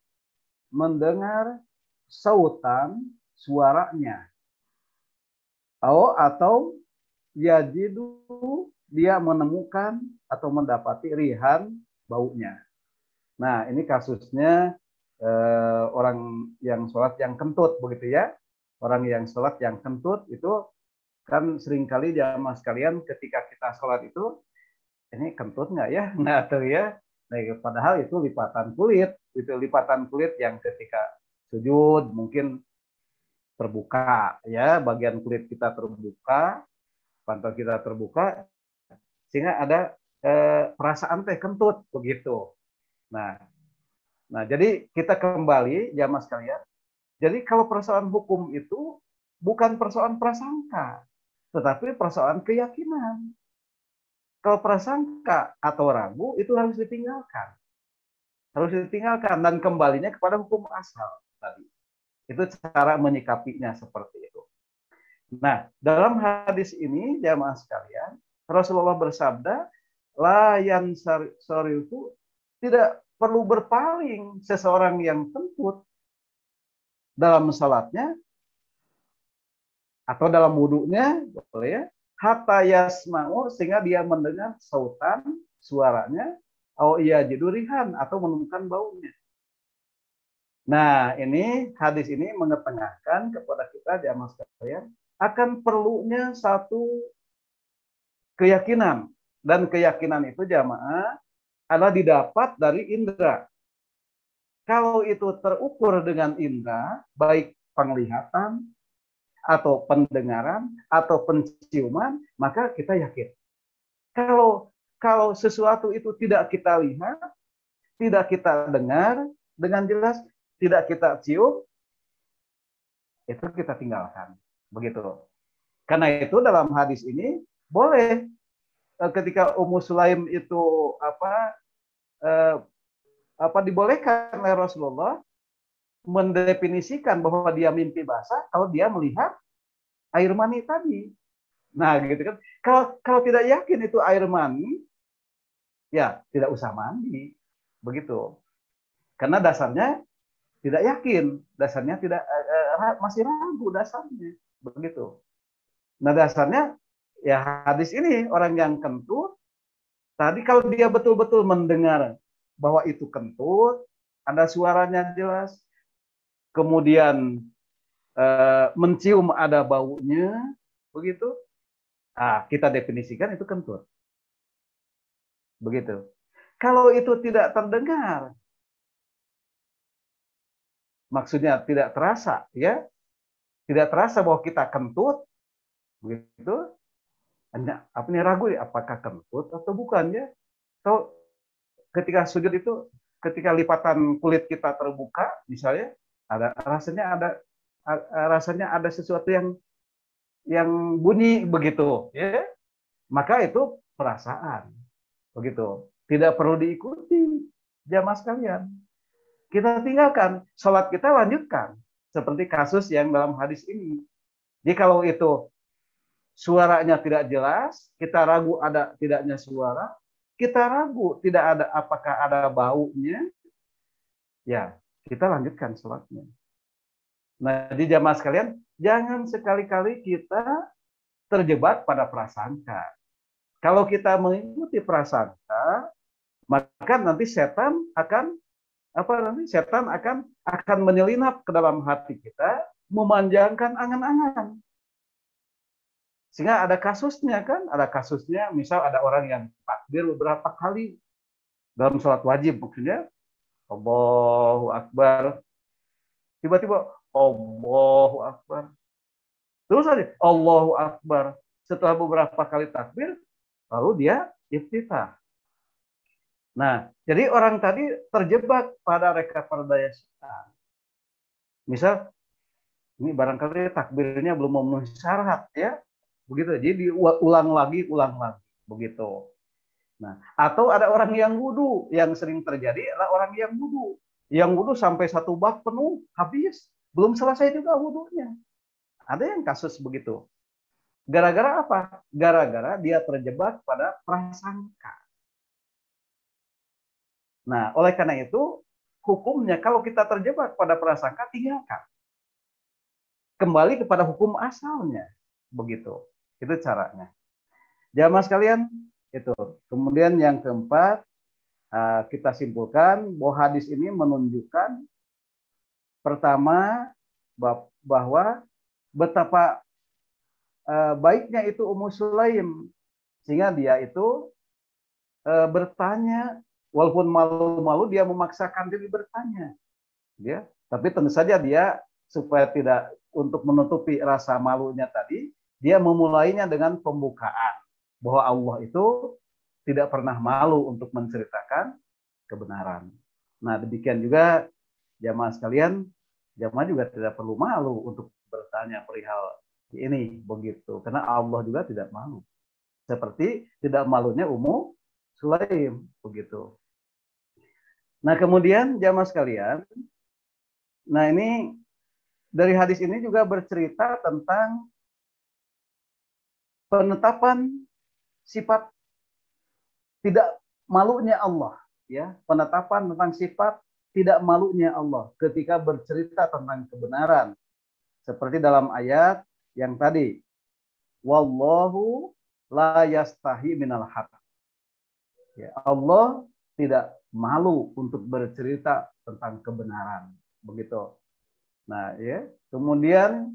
Mendengar sautan suaranya. Atau yajidu dia menemukan atau mendapati rihan baunya. Nah, ini kasusnya orang yang sholat yang kentut begitu ya. Orang yang sholat yang kentut itu kan seringkali jamaah sekalian ketika kita sholat itu ini kentut nggak ya? Nah, tuh ya. Nah, padahal itu lipatan kulit. Itu lipatan kulit yang ketika sujud mungkin terbuka ya, bagian kulit kita terbuka, pantat kita terbuka sehingga ada perasaan teh kentut begitu. Nah, jadi kita kembali jamaah sekalian. Jadi kalau persoalan hukum itu bukan persoalan prasangka, tetapi persoalan keyakinan. Kalau prasangka atau ragu itu harus ditinggalkan. Harus ditinggalkan dan kembalinya kepada hukum asal tadi. Itu cara menyikapinya seperti itu. Nah, dalam hadis ini jamaah sekalian, Rasulullah bersabda, la yansarifu, tidak perlu berpaling seseorang yang kentut dalam salatnya atau dalam wudunya, boleh ya, hatta yasma'u sehingga dia mendengar sautan suaranya, au iya jidurihan atau menemukan baunya. Nah, ini hadis ini mengetengahkan kepada kita jamaah sekalian akan perlunya satu keyakinan, dan keyakinan itu jamaah adalah didapat dari indera. Kalau itu terukur dengan indera, baik penglihatan atau pendengaran atau penciuman, maka kita yakin. Kalau sesuatu itu tidak kita lihat, tidak kita dengar dengan jelas, tidak kita cium, itu kita tinggalkan. Begitu. Karena itu dalam hadis ini boleh ketika Ummu Sulaim itu dibolehkan oleh Rasulullah mendefinisikan bahwa dia mimpi basah kalau dia melihat air mani tadi. Nah, gitu kan. Kalau tidak yakin itu air mani, ya tidak usah mandi. Begitu. Karena dasarnya tidak yakin, dasarnya tidak masih ragu dasarnya, begitu. Nah, dasarnya ya hadis ini orang yang kentut tadi kalau dia betul-betul mendengar bahwa itu kentut, ada suaranya jelas, kemudian mencium ada baunya, begitu. Kita definisikan itu kentut. Begitu. Kalau itu tidak terdengar, maksudnya tidak terasa, ya, tidak terasa bahwa kita kentut, begitu. Hanya apa nih, ragu apakah kentut atau bukan, ya? Atau ketika sujud itu, ketika lipatan kulit kita terbuka, misalnya, rasanya ada sesuatu yang bunyi begitu, ya, maka itu perasaan, begitu. Tidak perlu diikuti, jamaah sekalian. Kita tinggalkan, sholat kita lanjutkan, seperti kasus yang dalam hadis ini. Jadi kalau itu suaranya tidak jelas, kita ragu ada tidaknya suara, kita ragu tidak ada apakah ada baunya, ya kita lanjutkan sholatnya. Nah, di jamaah sekalian, jangan sekali-kali kita terjebak pada prasangka. Kalau kita mengikuti prasangka, maka nanti setan akan menyelinap ke dalam hati kita, memanjangkan angan-angan. Sehingga ada kasusnya, misal ada orang yang takbir beberapa kali dalam sholat wajib, maksudnya Allahu Akbar, tiba-tiba Allahu Akbar, terus aja Allahu Akbar. Setelah beberapa kali takbir, lalu dia iftitah. Nah, jadi orang tadi terjebak pada reka perdaya setan. Misal, ini barangkali takbirnya belum memenuhi syarat, ya, begitu. Jadi ulang lagi, begitu. Nah, atau ada orang yang wudu, yang sering terjadi adalah orang yang wudu sampai 1 bak penuh, habis, belum selesai juga wudunya. Ada yang kasus begitu. Gara-gara apa? Gara-gara dia terjebak pada prasangka. Nah, oleh karena itu, hukumnya kalau kita terjebak pada prasangka, tinggalkan. Kembali kepada hukum asalnya. Begitu. Itu caranya. Jamaah sekalian, itu. Kemudian yang keempat, kita simpulkan bahwa hadis ini menunjukkan pertama bahwa betapa baiknya itu Ummu Sulaim, sehingga dia itu bertanya, walaupun malu-malu dia memaksakan diri bertanya, ya. Tapi tentu saja dia supaya tidak, untuk menutupi rasa malunya tadi, dia memulainya dengan pembukaan bahwa Allah itu tidak pernah malu untuk menceritakan kebenaran. Nah, demikian juga jamaah sekalian, jamaah juga tidak perlu malu untuk bertanya perihal ini, begitu. Karena Allah juga tidak malu. Seperti tidak malunya Ummu Sulaim, begitu. Nah, kemudian jamaah sekalian, nah ini dari hadis ini juga bercerita tentang penetapan sifat tidak malunya Allah, ya, penetapan tentang sifat tidak malunya Allah ketika bercerita tentang kebenaran, seperti dalam ayat yang tadi, wallahu la yastahi minal haq. Ya, Allah tidak malu untuk bercerita tentang kebenaran, begitu. Nah, ya, kemudian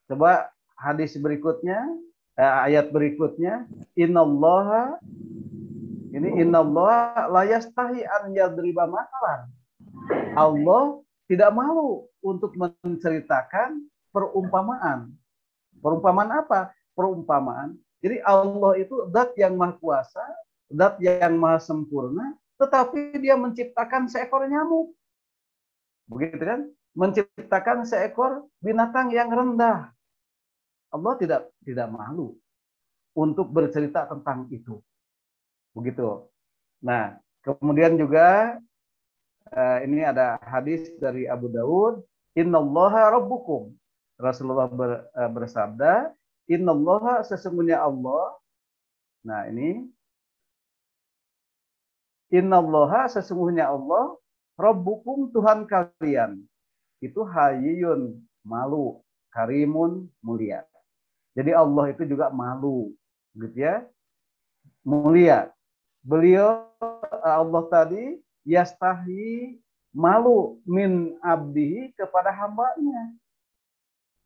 coba hadis berikutnya, ayat berikutnya, innallaha la yastahi an yadriba matalan. Allah tidak malu untuk menceritakan perumpamaan. Perumpamaan apa? Perumpamaan. Jadi Allah itu zat yang maha kuasa, zat yang maha sempurna, tetapi dia menciptakan seekor nyamuk. Begitu kan? Menciptakan seekor binatang yang rendah. Allah tidak malu untuk bercerita tentang itu. Begitu. Nah, kemudian juga ini ada hadis dari Abu Daud, innallaha rabbukum. Rasulullah bersabda, innallaha, sesungguhnya Allah. Nah, ini innallaha, sesungguhnya Allah, rabbukum, Tuhan kalian. Itu hayyun, malu, karimun, mulia. Jadi Allah itu juga malu, gitu ya, mulia. Beliau, Allah tadi, yastahi, malu, min abdihi, kepada hambanya.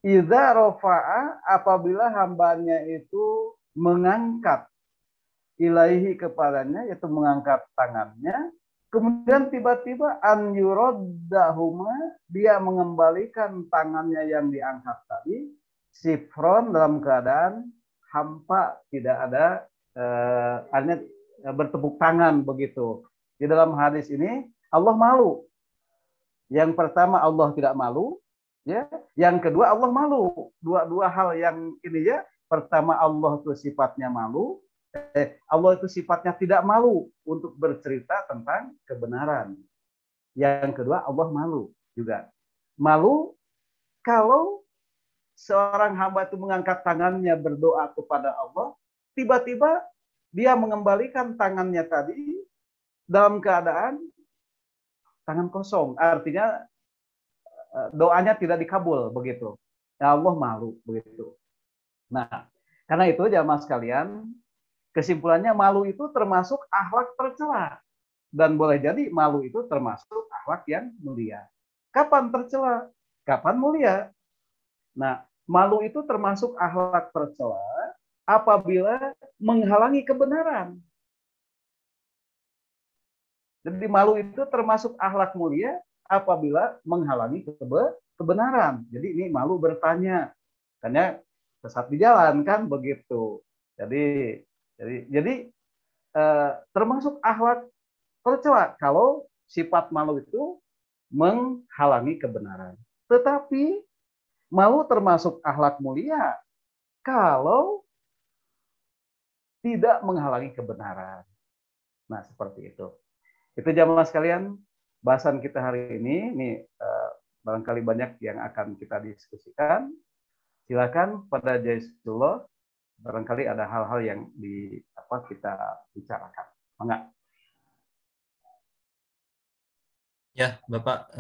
Idza rafa'a, apabila hambanya itu mengangkat ilaihi kepadanya, yaitu mengangkat tangannya, kemudian tiba-tiba an yuraddahuma, dia mengembalikan tangannya yang diangkat tadi, sifron, dalam keadaan hampa, tidak ada hanya bertepuk tangan begitu. Di dalam hadis ini Allah malu. Yang pertama Allah tidak malu, ya. Yang kedua Allah malu. Dua hal yang ini ya. Pertama Allah itu sifatnya malu. Allah itu sifatnya tidak malu untuk bercerita tentang kebenaran. Yang kedua Allah malu juga. Malu kalau seorang hamba itu mengangkat tangannya berdoa kepada Allah, tiba-tiba dia mengembalikan tangannya tadi dalam keadaan tangan kosong, artinya doanya tidak dikabul begitu. Ya Allah malu begitu. Nah, karena itu jamaah sekalian, kesimpulannya malu itu termasuk akhlak tercela, dan boleh jadi malu itu termasuk akhlak yang mulia. Kapan tercela? Kapan mulia? Nah, malu itu termasuk akhlak tercela apabila menghalangi kebenaran. Jadi malu itu termasuk akhlak mulia apabila menghalangi kebenaran. Jadi ini malu bertanya, karena sesat di jalan kan begitu. Jadi termasuk akhlak tercela kalau sifat malu itu menghalangi kebenaran. Tetapi malu termasuk akhlak mulia kalau tidak menghalangi kebenaran. Nah, seperti itu. Itu jamaah sekalian, bahasan kita hari ini barangkali banyak yang akan kita diskusikan. Silakan pada Jaizullah, barangkali ada hal-hal yang kita bicarakan. Enggak? Ya, Bapak,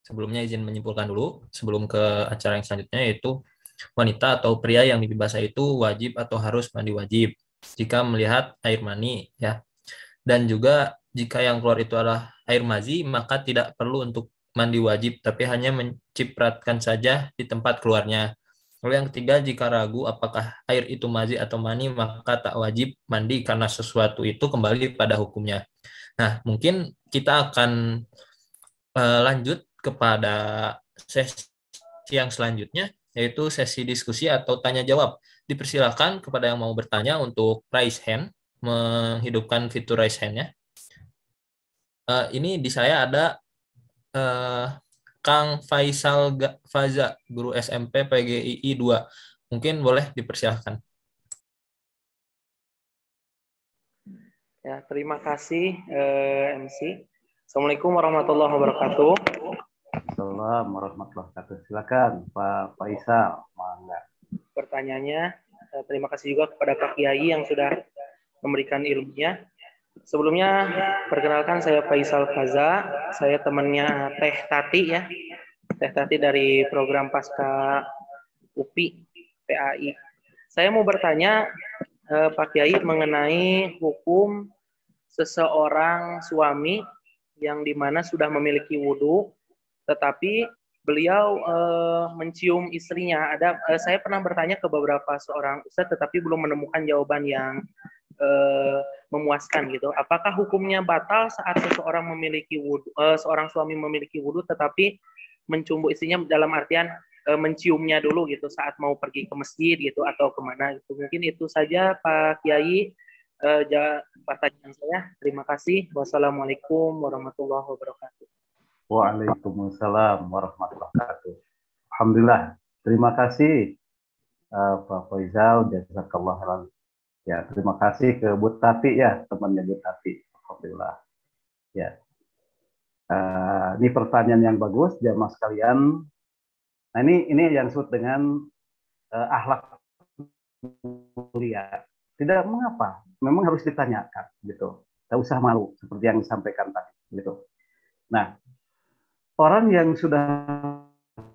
sebelumnya izin menyimpulkan dulu sebelum ke acara yang selanjutnya, yaitu wanita atau pria yang mimpi basah itu wajib atau harus mandi wajib jika melihat air mani, ya. Dan juga jika yang keluar itu adalah air mazi, maka tidak perlu untuk mandi wajib, tapi hanya mencipratkan saja di tempat keluarnya. Lalu yang ketiga, jika ragu apakah air itu mazi atau mani, maka tak wajib mandi karena sesuatu itu kembali pada hukumnya. Nah, mungkin kita akan lanjut kepada sesi yang selanjutnya, yaitu sesi diskusi atau tanya jawab. Dipersilakan kepada yang mau bertanya untuk raise hand, menghidupkan fitur raise hand-nya. Ini di saya ada Kang Faisal Faza, guru SMP PGII 2. Mungkin boleh dipersilakan. Ya, terima kasih MC. Assalamualaikum warahmatullahi wabarakatuh. Assalamualaikum warahmatullahi wabarakatuh. Silakan Pak Faisal. Mangga. Pertanyaannya, terima kasih juga kepada Pak Kiai yang sudah memberikan ilmunya. Sebelumnya, perkenalkan saya Faisal Faza, saya temannya Teh Tati ya. Teh Tati dari program Pasca UPI PAI. Saya mau bertanya Pak Kiai mengenai hukum seseorang suami yang dimana sudah memiliki wudhu, tetapi beliau mencium istrinya. Saya pernah bertanya ke beberapa seorang ustadz, tetapi belum menemukan jawaban yang memuaskan gitu. Apakah hukumnya batal saat seseorang memiliki wudhu, seorang suami memiliki wudhu, tetapi mencumbu istrinya dalam artian menciumnya dulu gitu saat mau pergi ke masjid gitu atau kemana gitu. Mungkin itu saja Pak Kiai pertanyaan saya. Terima kasih. Wassalamualaikum warahmatullahi wabarakatuh. Waalaikumsalam warahmatullahi wabarakatuh. Alhamdulillah. Terima kasih Pak Faisal, jazakallah khairan. Ya, terima kasih ke Bu Tati ya, temannya Bu Tati. Alhamdulillah. Ya. Ini pertanyaan yang bagus, jamaah sekalian. Nah, ini yang disebut dengan akhlak mulia. Tidak mengapa, memang harus ditanyakan gitu. Tidak usah malu seperti yang disampaikan tadi gitu. Nah, orang yang sudah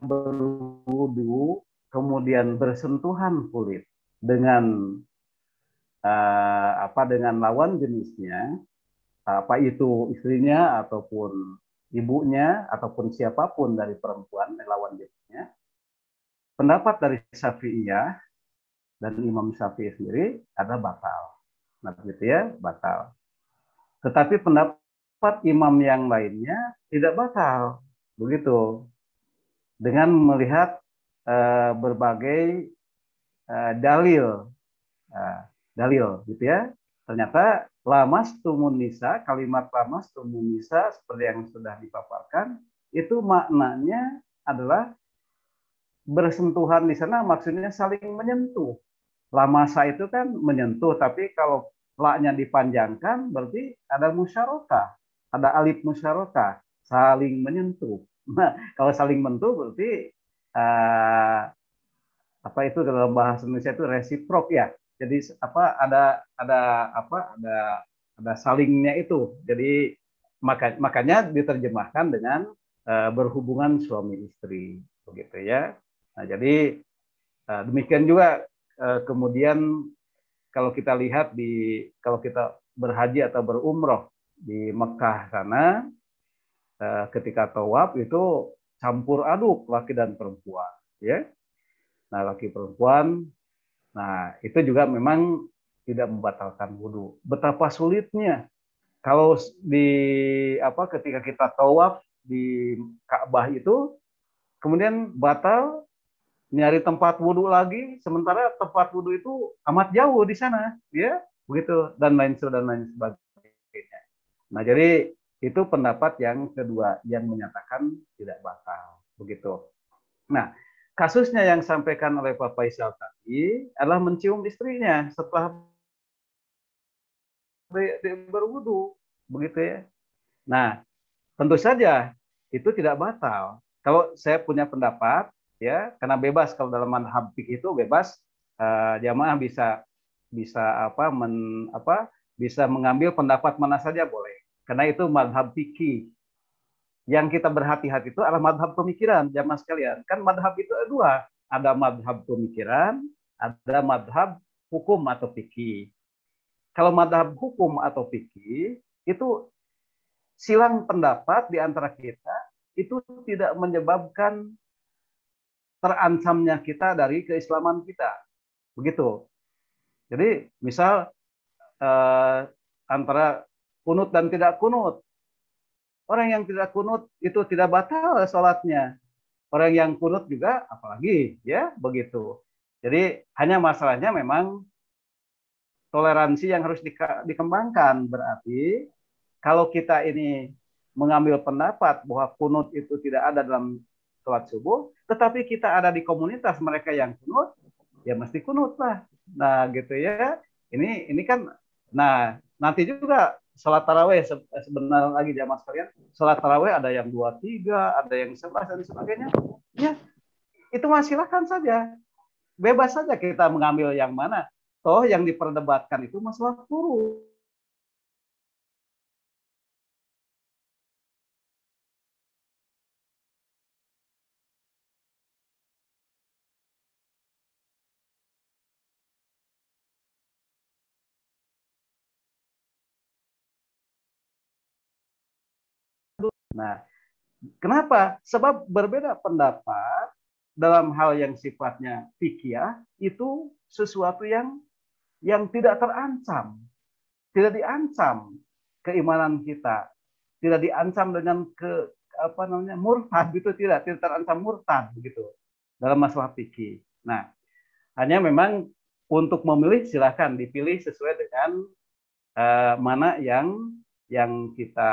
berwudu kemudian bersentuhan kulit dengan dengan lawan jenisnya, apa itu istrinya ataupun ibunya ataupun siapapun dari perempuan lawan jenisnya, pendapat dari Syafi'iyah dan Imam Syafi'i sendiri adalah batal. Nah, begitu ya, batal. Tetapi pendapat imam yang lainnya tidak batal. Begitu. Dengan melihat berbagai dalil, dalil gitu ya. Ternyata lamastumun nisa, kalimat lamastumun nisa seperti yang sudah dipaparkan, itu maknanya adalah bersentuhan di sana, maksudnya saling menyentuh. Lamasa itu kan menyentuh, tapi kalau la-nya dipanjangkan berarti ada musyarakah, ada alif musyarakah, saling menyentuh. Nah, kalau saling menyentuh berarti apa itu dalam bahasa Indonesia itu resiprok ya. Jadi apa ada salingnya itu. Jadi makanya diterjemahkan dengan berhubungan suami istri begitu ya. Nah, jadi demikian juga kemudian kalau kita lihat kalau kita berhaji atau berumroh di Mekah sana ketika tawaf itu campur aduk laki dan perempuan ya. Nah, laki perempuan, nah itu juga memang tidak membatalkan wudhu. Betapa sulitnya kalau ketika kita tawaf di Ka'bah itu, kemudian batal nyari tempat wudhu lagi, sementara tempat wudhu itu amat jauh di sana, ya begitu dan lain sebagainya. Nah, jadi itu pendapat yang kedua yang menyatakan tidak batal, begitu. Nah, kasusnya yang disampaikan oleh Pak Faisal tadi adalah mencium istrinya setelah berwudu, begitu ya. Nah, tentu saja itu tidak batal. Kalau saya punya pendapat, ya, karena bebas kalau dalam mazhab fikih itu bebas, jamaah bisa bisa mengambil pendapat mana saja boleh. Karena itu mazhab fikih. Yang kita berhati-hati itu adalah madhab pemikiran, jamaah sekalian. Kan madhab itu ada dua. Ada madhab pemikiran, ada madhab hukum atau fikih. Kalau madhab hukum atau fikih, itu silang pendapat di antara kita, itu tidak menyebabkan terancamnya kita dari keislaman kita. Begitu. Jadi, misal antara kunut dan tidak kunut. Orang yang tidak kunut itu tidak batal sholatnya. Orang yang kunut juga apalagi, ya begitu. Jadi hanya masalahnya memang toleransi yang harus dikembangkan. Berarti kalau kita ini mengambil pendapat bahwa kunut itu tidak ada dalam sholat subuh, tetapi kita ada di komunitas mereka yang kunut, ya mesti kunut lah. Nah gitu ya. Ini kan, nah nanti juga sholat taraweh sebenarnya lagi jamaah sekalian, sholat taraweh ada yang 2-3, ada yang 11 dan sebagainya. Ya, itu masih silakan saja. Bebas saja kita mengambil yang mana. Toh yang diperdebatkan itu masalah furu. Nah, kenapa? Sebab berbeda pendapat dalam hal yang sifatnya fikih itu sesuatu yang tidak terancam, tidak diancam keimanan kita, tidak diancam dengan murtad, itu tidak terancam murtad begitu dalam masalah fikih. Nah, hanya memang untuk memilih silakan dipilih sesuai dengan mana yang kita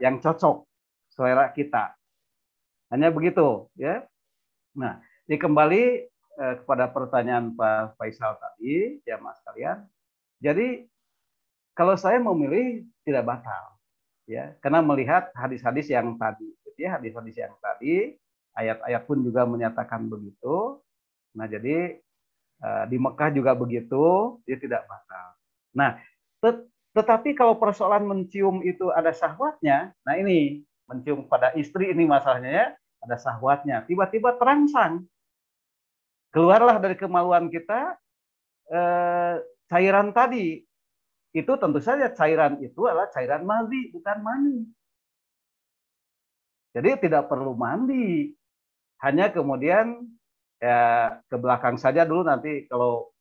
yang cocok selera kita. Hanya begitu ya. Nah, kembali kepada pertanyaan Pak Faisal tadi, ya Mas kalian. Jadi kalau saya memilih tidak batal ya, karena melihat hadis-hadis yang tadi, ya hadis-hadis yang tadi, ayat-ayat pun juga menyatakan begitu. Nah, jadi di Mekah juga begitu, dia tidak batal. Nah, tetapi kalau persoalan mencium itu ada syahwatnya, nah ini mencium pada istri ini masalahnya ya, ada syahwatnya, tiba-tiba terangsang, keluarlah dari kemaluan kita cairan tadi, itu tentu saja cairan itu adalah cairan madhi, bukan mani. Jadi tidak perlu mandi, Hanya kemudian ya ke belakang saja dulu, nanti kalau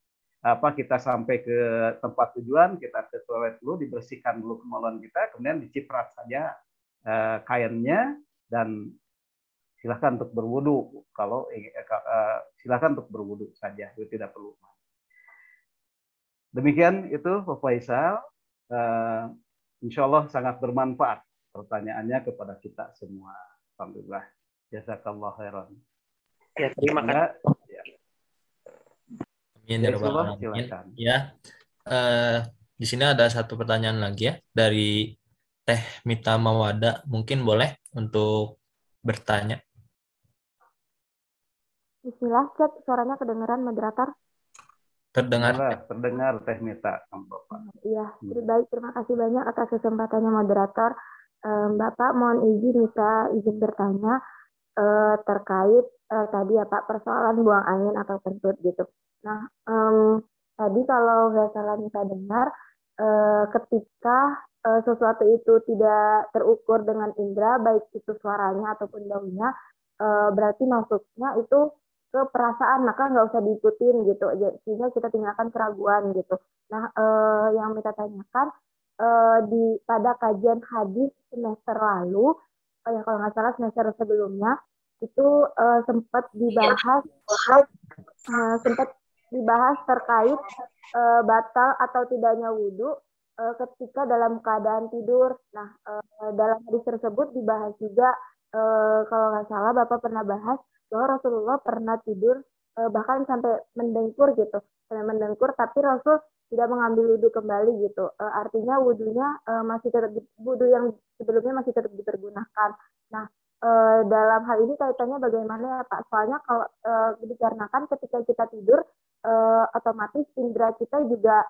kita sampai ke tempat tujuan, kita ke toilet dulu, dibersihkan dulu kemaluan kita, kemudian diciprat saja kainnya, dan silakan untuk berwudu. Kalau silakan untuk berwudu saja, itu tidak perlu. Demikian itu Pak Faisal. Insya Allah sangat bermanfaat pertanyaannya kepada kita semua. Alhamdulillah. Jazakallah khairan. Ya, terima kasih. Amin ya rabbal alamin. Ya, di sini ada satu pertanyaan lagi ya dari Teh Mita Mawada. Mungkin boleh untuk bertanya. Bismillah, cek suaranya kedengaran moderator. Terdengar Teh Mita. Iya, baik, terima kasih banyak atas kesempatannya moderator. Bapak mohon izin bertanya terkait tadi ya Pak, persoalan buang angin atau kentut gitu. Nah, tadi kalau nggak salah Nisa dengar, ketika sesuatu itu tidak terukur dengan indera, baik itu suaranya ataupun baunya, berarti masuknya itu ke perasaan, maka nggak usah diikutin gitu, sehingga kita tinggalkan keraguan gitu. Nah, yang kita tanyakan pada kajian hadis semester lalu, kalau nggak salah semester sebelumnya itu sempat dibahas terkait batal atau tidaknya wudhu ketika dalam keadaan tidur. Nah, dalam hadis tersebut dibahas juga, kalau nggak salah Bapak pernah bahas bahwa Rasulullah pernah tidur bahkan sampai mendengkur gitu, tapi Rasul tidak mengambil wudhu kembali gitu. Artinya wudhunya wudhu yang sebelumnya masih tetap dipergunakan. Nah, dalam hal ini kaitannya bagaimana ya Pak? Soalnya kalau dikarenakan ketika kita tidur otomatis indera kita juga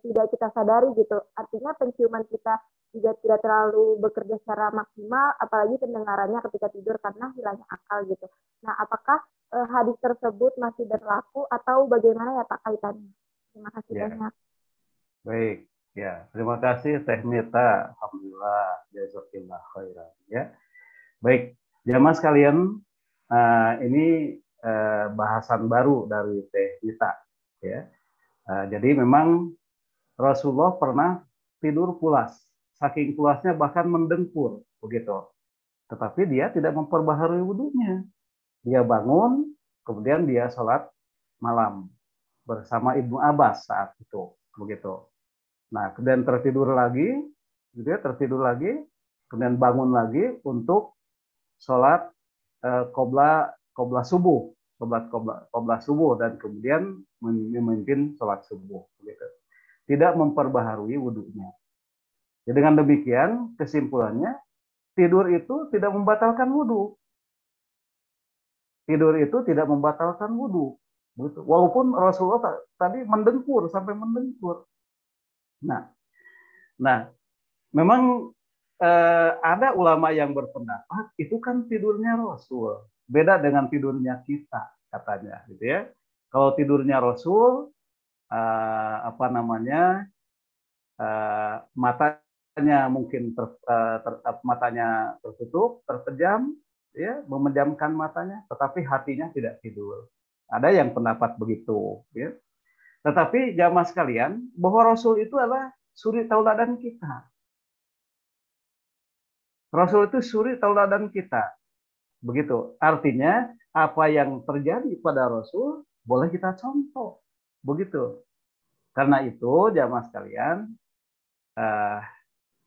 tidak kita sadari gitu. Artinya penciuman kita juga tidak terlalu bekerja secara maksimal, apalagi pendengarannya ketika tidur karena hilangnya akal gitu. Nah, apakah hadis tersebut masih berlaku atau bagaimana ya Pak kaitannya? Terima kasih banyak. Baik, ya terima kasih Teh Mita. Alhamdulillah, jazakallah khairan. Ya, baik, jamaah sekalian, ini bahasan baru dari Teh Mita. Ya, jadi memang Rasulullah pernah tidur pulas, saking pulasnya bahkan mendengkur, begitu. Tetapi dia tidak memperbaharui wudhunya. Dia bangun, kemudian dia sholat malam bersama Ibnu Abbas saat itu, begitu. Nah, kemudian tertidur lagi, kemudian bangun lagi untuk sholat qobla subuh, dan kemudian memimpin sholat subuh, begitu. Tidak memperbaharui wudhunya. Jadi dengan demikian kesimpulannya, tidur itu tidak membatalkan wudhu. Walaupun Rasulullah tadi mendengkur sampai mendengkur. Nah, memang ada ulama yang berpendapat itu kan tidurnya Rasul, beda dengan tidurnya kita katanya, gitu ya. Kalau tidurnya Rasul, matanya mungkin matanya tertutup, terpejam, ya, memejamkan matanya, tetapi hatinya tidak tidur. Ada yang pendapat begitu, ya. Tetapi jamaah sekalian, bahwa Rasul itu adalah suri tauladan kita. Rasul itu suri tauladan kita. Begitu. Artinya apa yang terjadi pada Rasul boleh kita contoh. Begitu. Karena itu jamaah sekalian,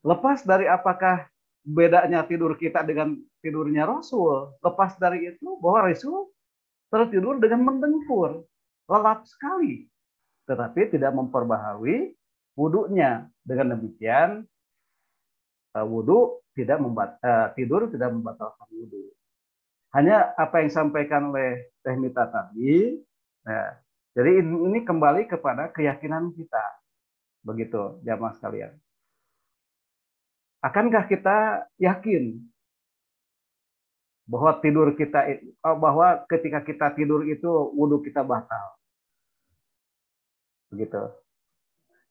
lepas dari apakah bedanya tidur kita dengan tidurnya Rasul, lepas dari itu bahwa Rasul tertidur dengan mendengkur, lelap sekali, tetapi tidak memperbaharui wudhunya. Dengan demikian tidur tidak membatalkan wudhu. Hanya apa yang disampaikan oleh Teh Mita tadi. Nah, jadi ini kembali kepada keyakinan kita, begitu jamaah sekalian. Akankah kita yakin bahwa ketika kita tidur itu wudhu kita batal? Begitu.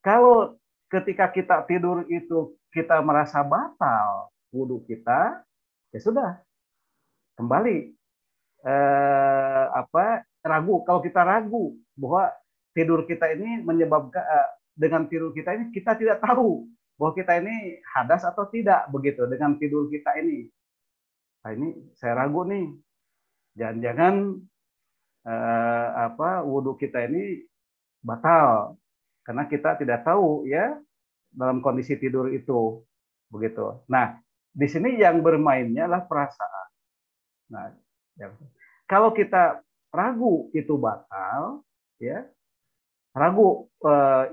Kalau ketika kita tidur itu kita merasa batal wudhu kita, ya sudah, kembali ragu. Kalau kita ragu bahwa tidur kita ini menyebabkan dengan tidur kita ini kita tidak tahu bahwa kita ini hadas atau tidak begitu dengan tidur kita ini. Nah, ini saya ragu nih. Jangan-jangan wudhu kita ini batal karena kita tidak tahu ya dalam kondisi tidur itu begitu. Nah, di sini yang bermainnya adalah perasaan. Nah, kalau kita ragu itu batal, ya ragu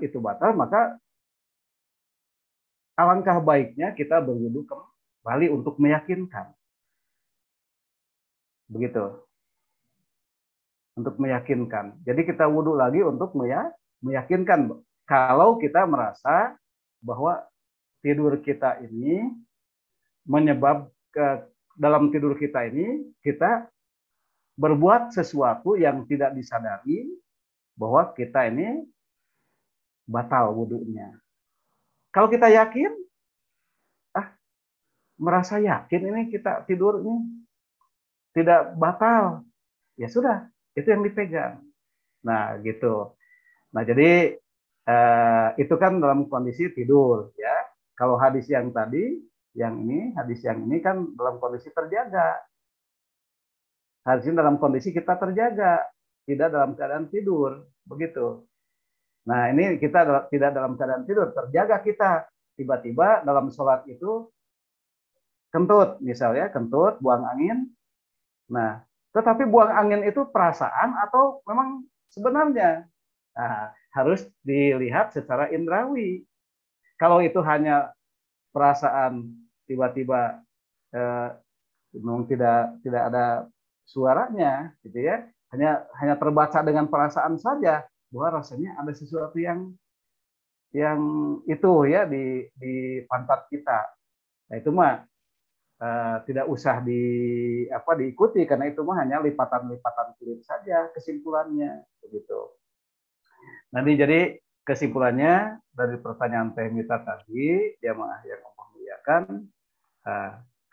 itu batal, maka alangkah baiknya kita berwudu kembali untuk meyakinkan, begitu. Untuk meyakinkan. Jadi kita wudu lagi untuk meyakinkan kalau kita merasa bahwa tidur kita ini dalam tidur kita ini kita berbuat sesuatu yang tidak disadari bahwa kita ini batal wudunya. Kalau kita yakin, merasa yakin ini kita tidur ini tidak batal, ya sudah, itu yang dipegang. Nah, gitu. Nah, jadi itu kan dalam kondisi tidur, ya. Kalau hadis yang tadi, hadis yang ini kan dalam kondisi terjaga. Hadisnya dalam kondisi kita terjaga, tidak dalam keadaan tidur, begitu. Nah, ini kita tidak dalam keadaan tidur, terjaga kita. Tiba-tiba dalam sholat itu kentut, misalnya kentut, buang angin. Nah, tetapi buang angin itu perasaan atau memang sebenarnya? Nah, harus dilihat secara indrawi. Kalau itu hanya perasaan tiba-tiba memang tidak ada suaranya, gitu ya, hanya terbaca dengan perasaan saja bahwa rasanya ada sesuatu yang itu ya di pantat kita. Nah, itu mah tidak usah diikuti karena itu mah hanya lipatan-lipatan kulit saja kesimpulannya, begitu. Nanti jadi kesimpulannya dari pertanyaan Teh Mita tadi, jamaah yang Allah muliakan,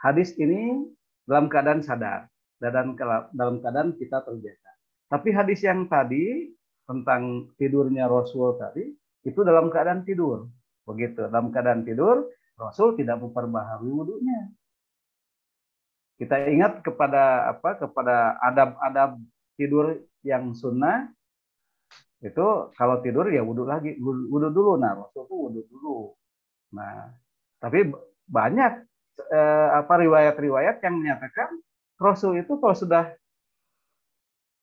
hadis ini dalam keadaan sadar, dan dalam keadaan kita terjaga. Tapi hadis yang tadi tentang tidurnya Rasul tadi, itu dalam keadaan tidur. Begitu, dalam keadaan tidur, Rasul tidak memperbaharui wudunya. Kita ingat kepada adab-adab tidur yang sunnah, itu kalau tidur ya wudu dulu. Nah, Rasul itu wudu dulu. Nah, tapi banyak riwayat-riwayat yang menyatakan Rasul itu kalau sudah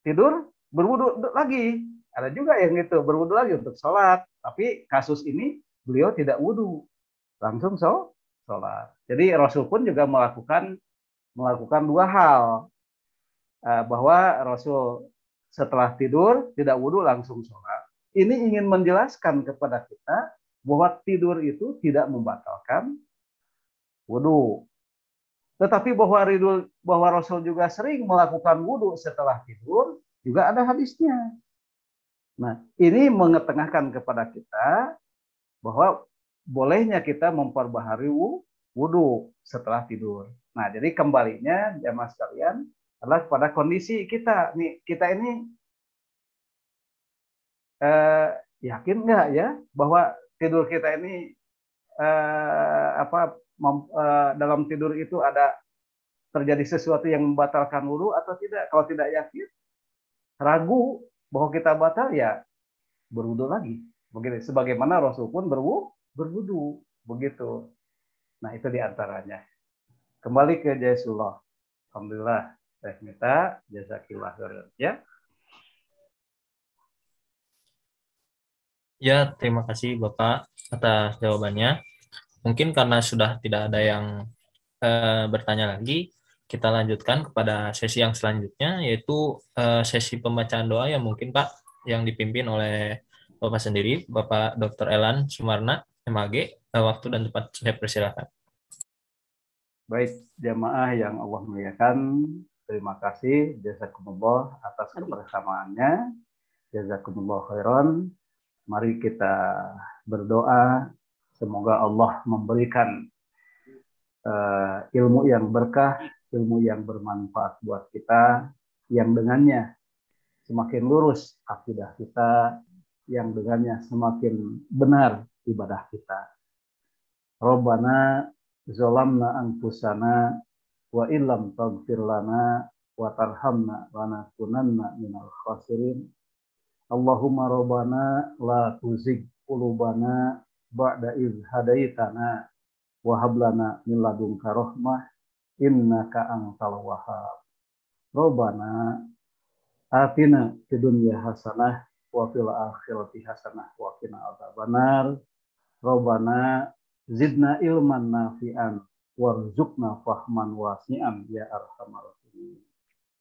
tidur berwudu lagi. Ada juga yang itu berwudu lagi untuk sholat. Tapi kasus ini beliau tidak wudu, langsung sholat. Jadi Rasul pun juga melakukan dua hal, bahwa Rasul setelah tidur tidak wudu langsung sholat. Ini ingin menjelaskan kepada kita bahwa tidur itu tidak membatalkan wudu. Tetapi bahwa Rasul juga sering melakukan wudu setelah tidur, juga ada hadisnya. Nah, ini mengetengahkan kepada kita bahwa bolehnya kita memperbaharui wudu setelah tidur. Nah, jadi kembalinya jamaah sekalian adalah pada kondisi kita. Nih, kita ini yakin nggak ya bahwa tidur kita ini dalam tidur itu ada terjadi sesuatu yang membatalkan wudu atau tidak? Kalau tidak yakin, ragu bahwa kita batal, ya berwudu lagi. Begitu. Sebagaimana Rasul pun berwudu, begitu. Nah, itu diantaranya. Kembali ke Jasulullah. Alhamdulillah. Teh Mita, jazakillah khairan. Ya. Ya, terima kasih Bapak atas jawabannya. Mungkin karena sudah tidak ada yang bertanya lagi, kita lanjutkan kepada sesi yang selanjutnya, yaitu sesi pembacaan doa yang mungkin Pak yang dipimpin oleh Bapak sendiri, Bapak Dr. Elan Sumarna, MAG. Waktu dan tempat saya persilakan. Baik, jamaah yang Allah muliakan, terima kasih jazakumullah atas kebersamaannya. Jazakumullah khairan. Mari kita berdoa semoga Allah memberikan ilmu yang berkah, ilmu yang bermanfaat buat kita, yang dengannya semakin lurus akidah kita, yang dengannya semakin benar ibadah kita. Rabbana zalamna anfusana wa illam taghfir lana wa tarhamna lanakunanna minal khasirin. Allahumma rabbana la tuzigh qulubana ba'da idh hadaitana wa hab lana min ladunka rahmah innaka antal wahhab. Rabbana atina fid dunya hasanah wa fil akhirati hasanah wa qina adzabannar. Rabbana zidna ilman nafi'an warzuqna fahman wasi'an ya arhamar rahimin.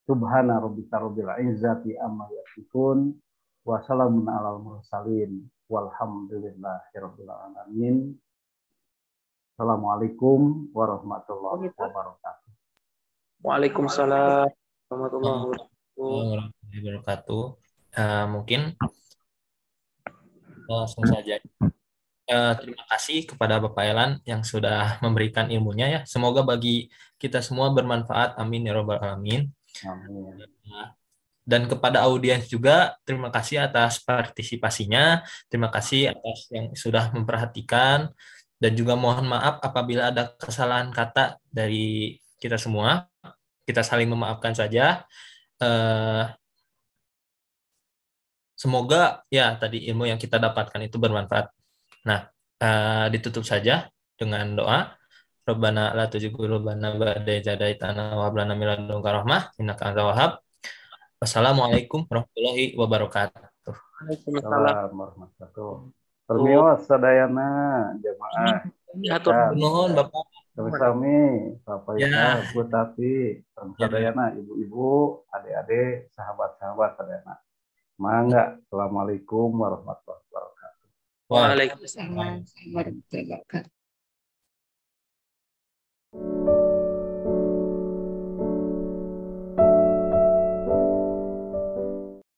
Subhana rabbika rabbil izzati amma yasifun wa salamun alal mursalin walhamdulillahi rabbil alamin. Assalamualaikum warahmatullahi wabarakatuh. Waalaikumsalam warahmatullahi wabarakatuh. Mungkin langsung saja. Terima kasih kepada Bapak Elan yang sudah memberikan ilmunya ya. Semoga bagi kita semua bermanfaat. Amin ya robbal alamin. Amin. Dan kepada audiens juga terima kasih atas partisipasinya. Terima kasih atas yang sudah memperhatikan dan juga mohon maaf apabila ada kesalahan kata dari kita semua. Kita saling memaafkan saja. Semoga ya tadi ilmu yang kita dapatkan itu bermanfaat. Nah, ditutup saja dengan doa. Rabbana la tuzigh qulubana ba'da idh hadaitana wa hab lana min ladunka rahmah innaka antal wahhab. Wassalamualaikum warahmatullahi wabarakatuh. Waalaikumsalam warahmatullahi wabarakatuh. Permios sadayana jamaah. Mohon Bapak. Kami Bapak Ya. Bu Tati, sadayana ibu-ibu, adik-adik, sahabat-sahabat sadayana. Mangga. Assalamualaikum warahmatullahi wabarakatuh. Waalaikumsalam warahmatullahi wabarakatuh.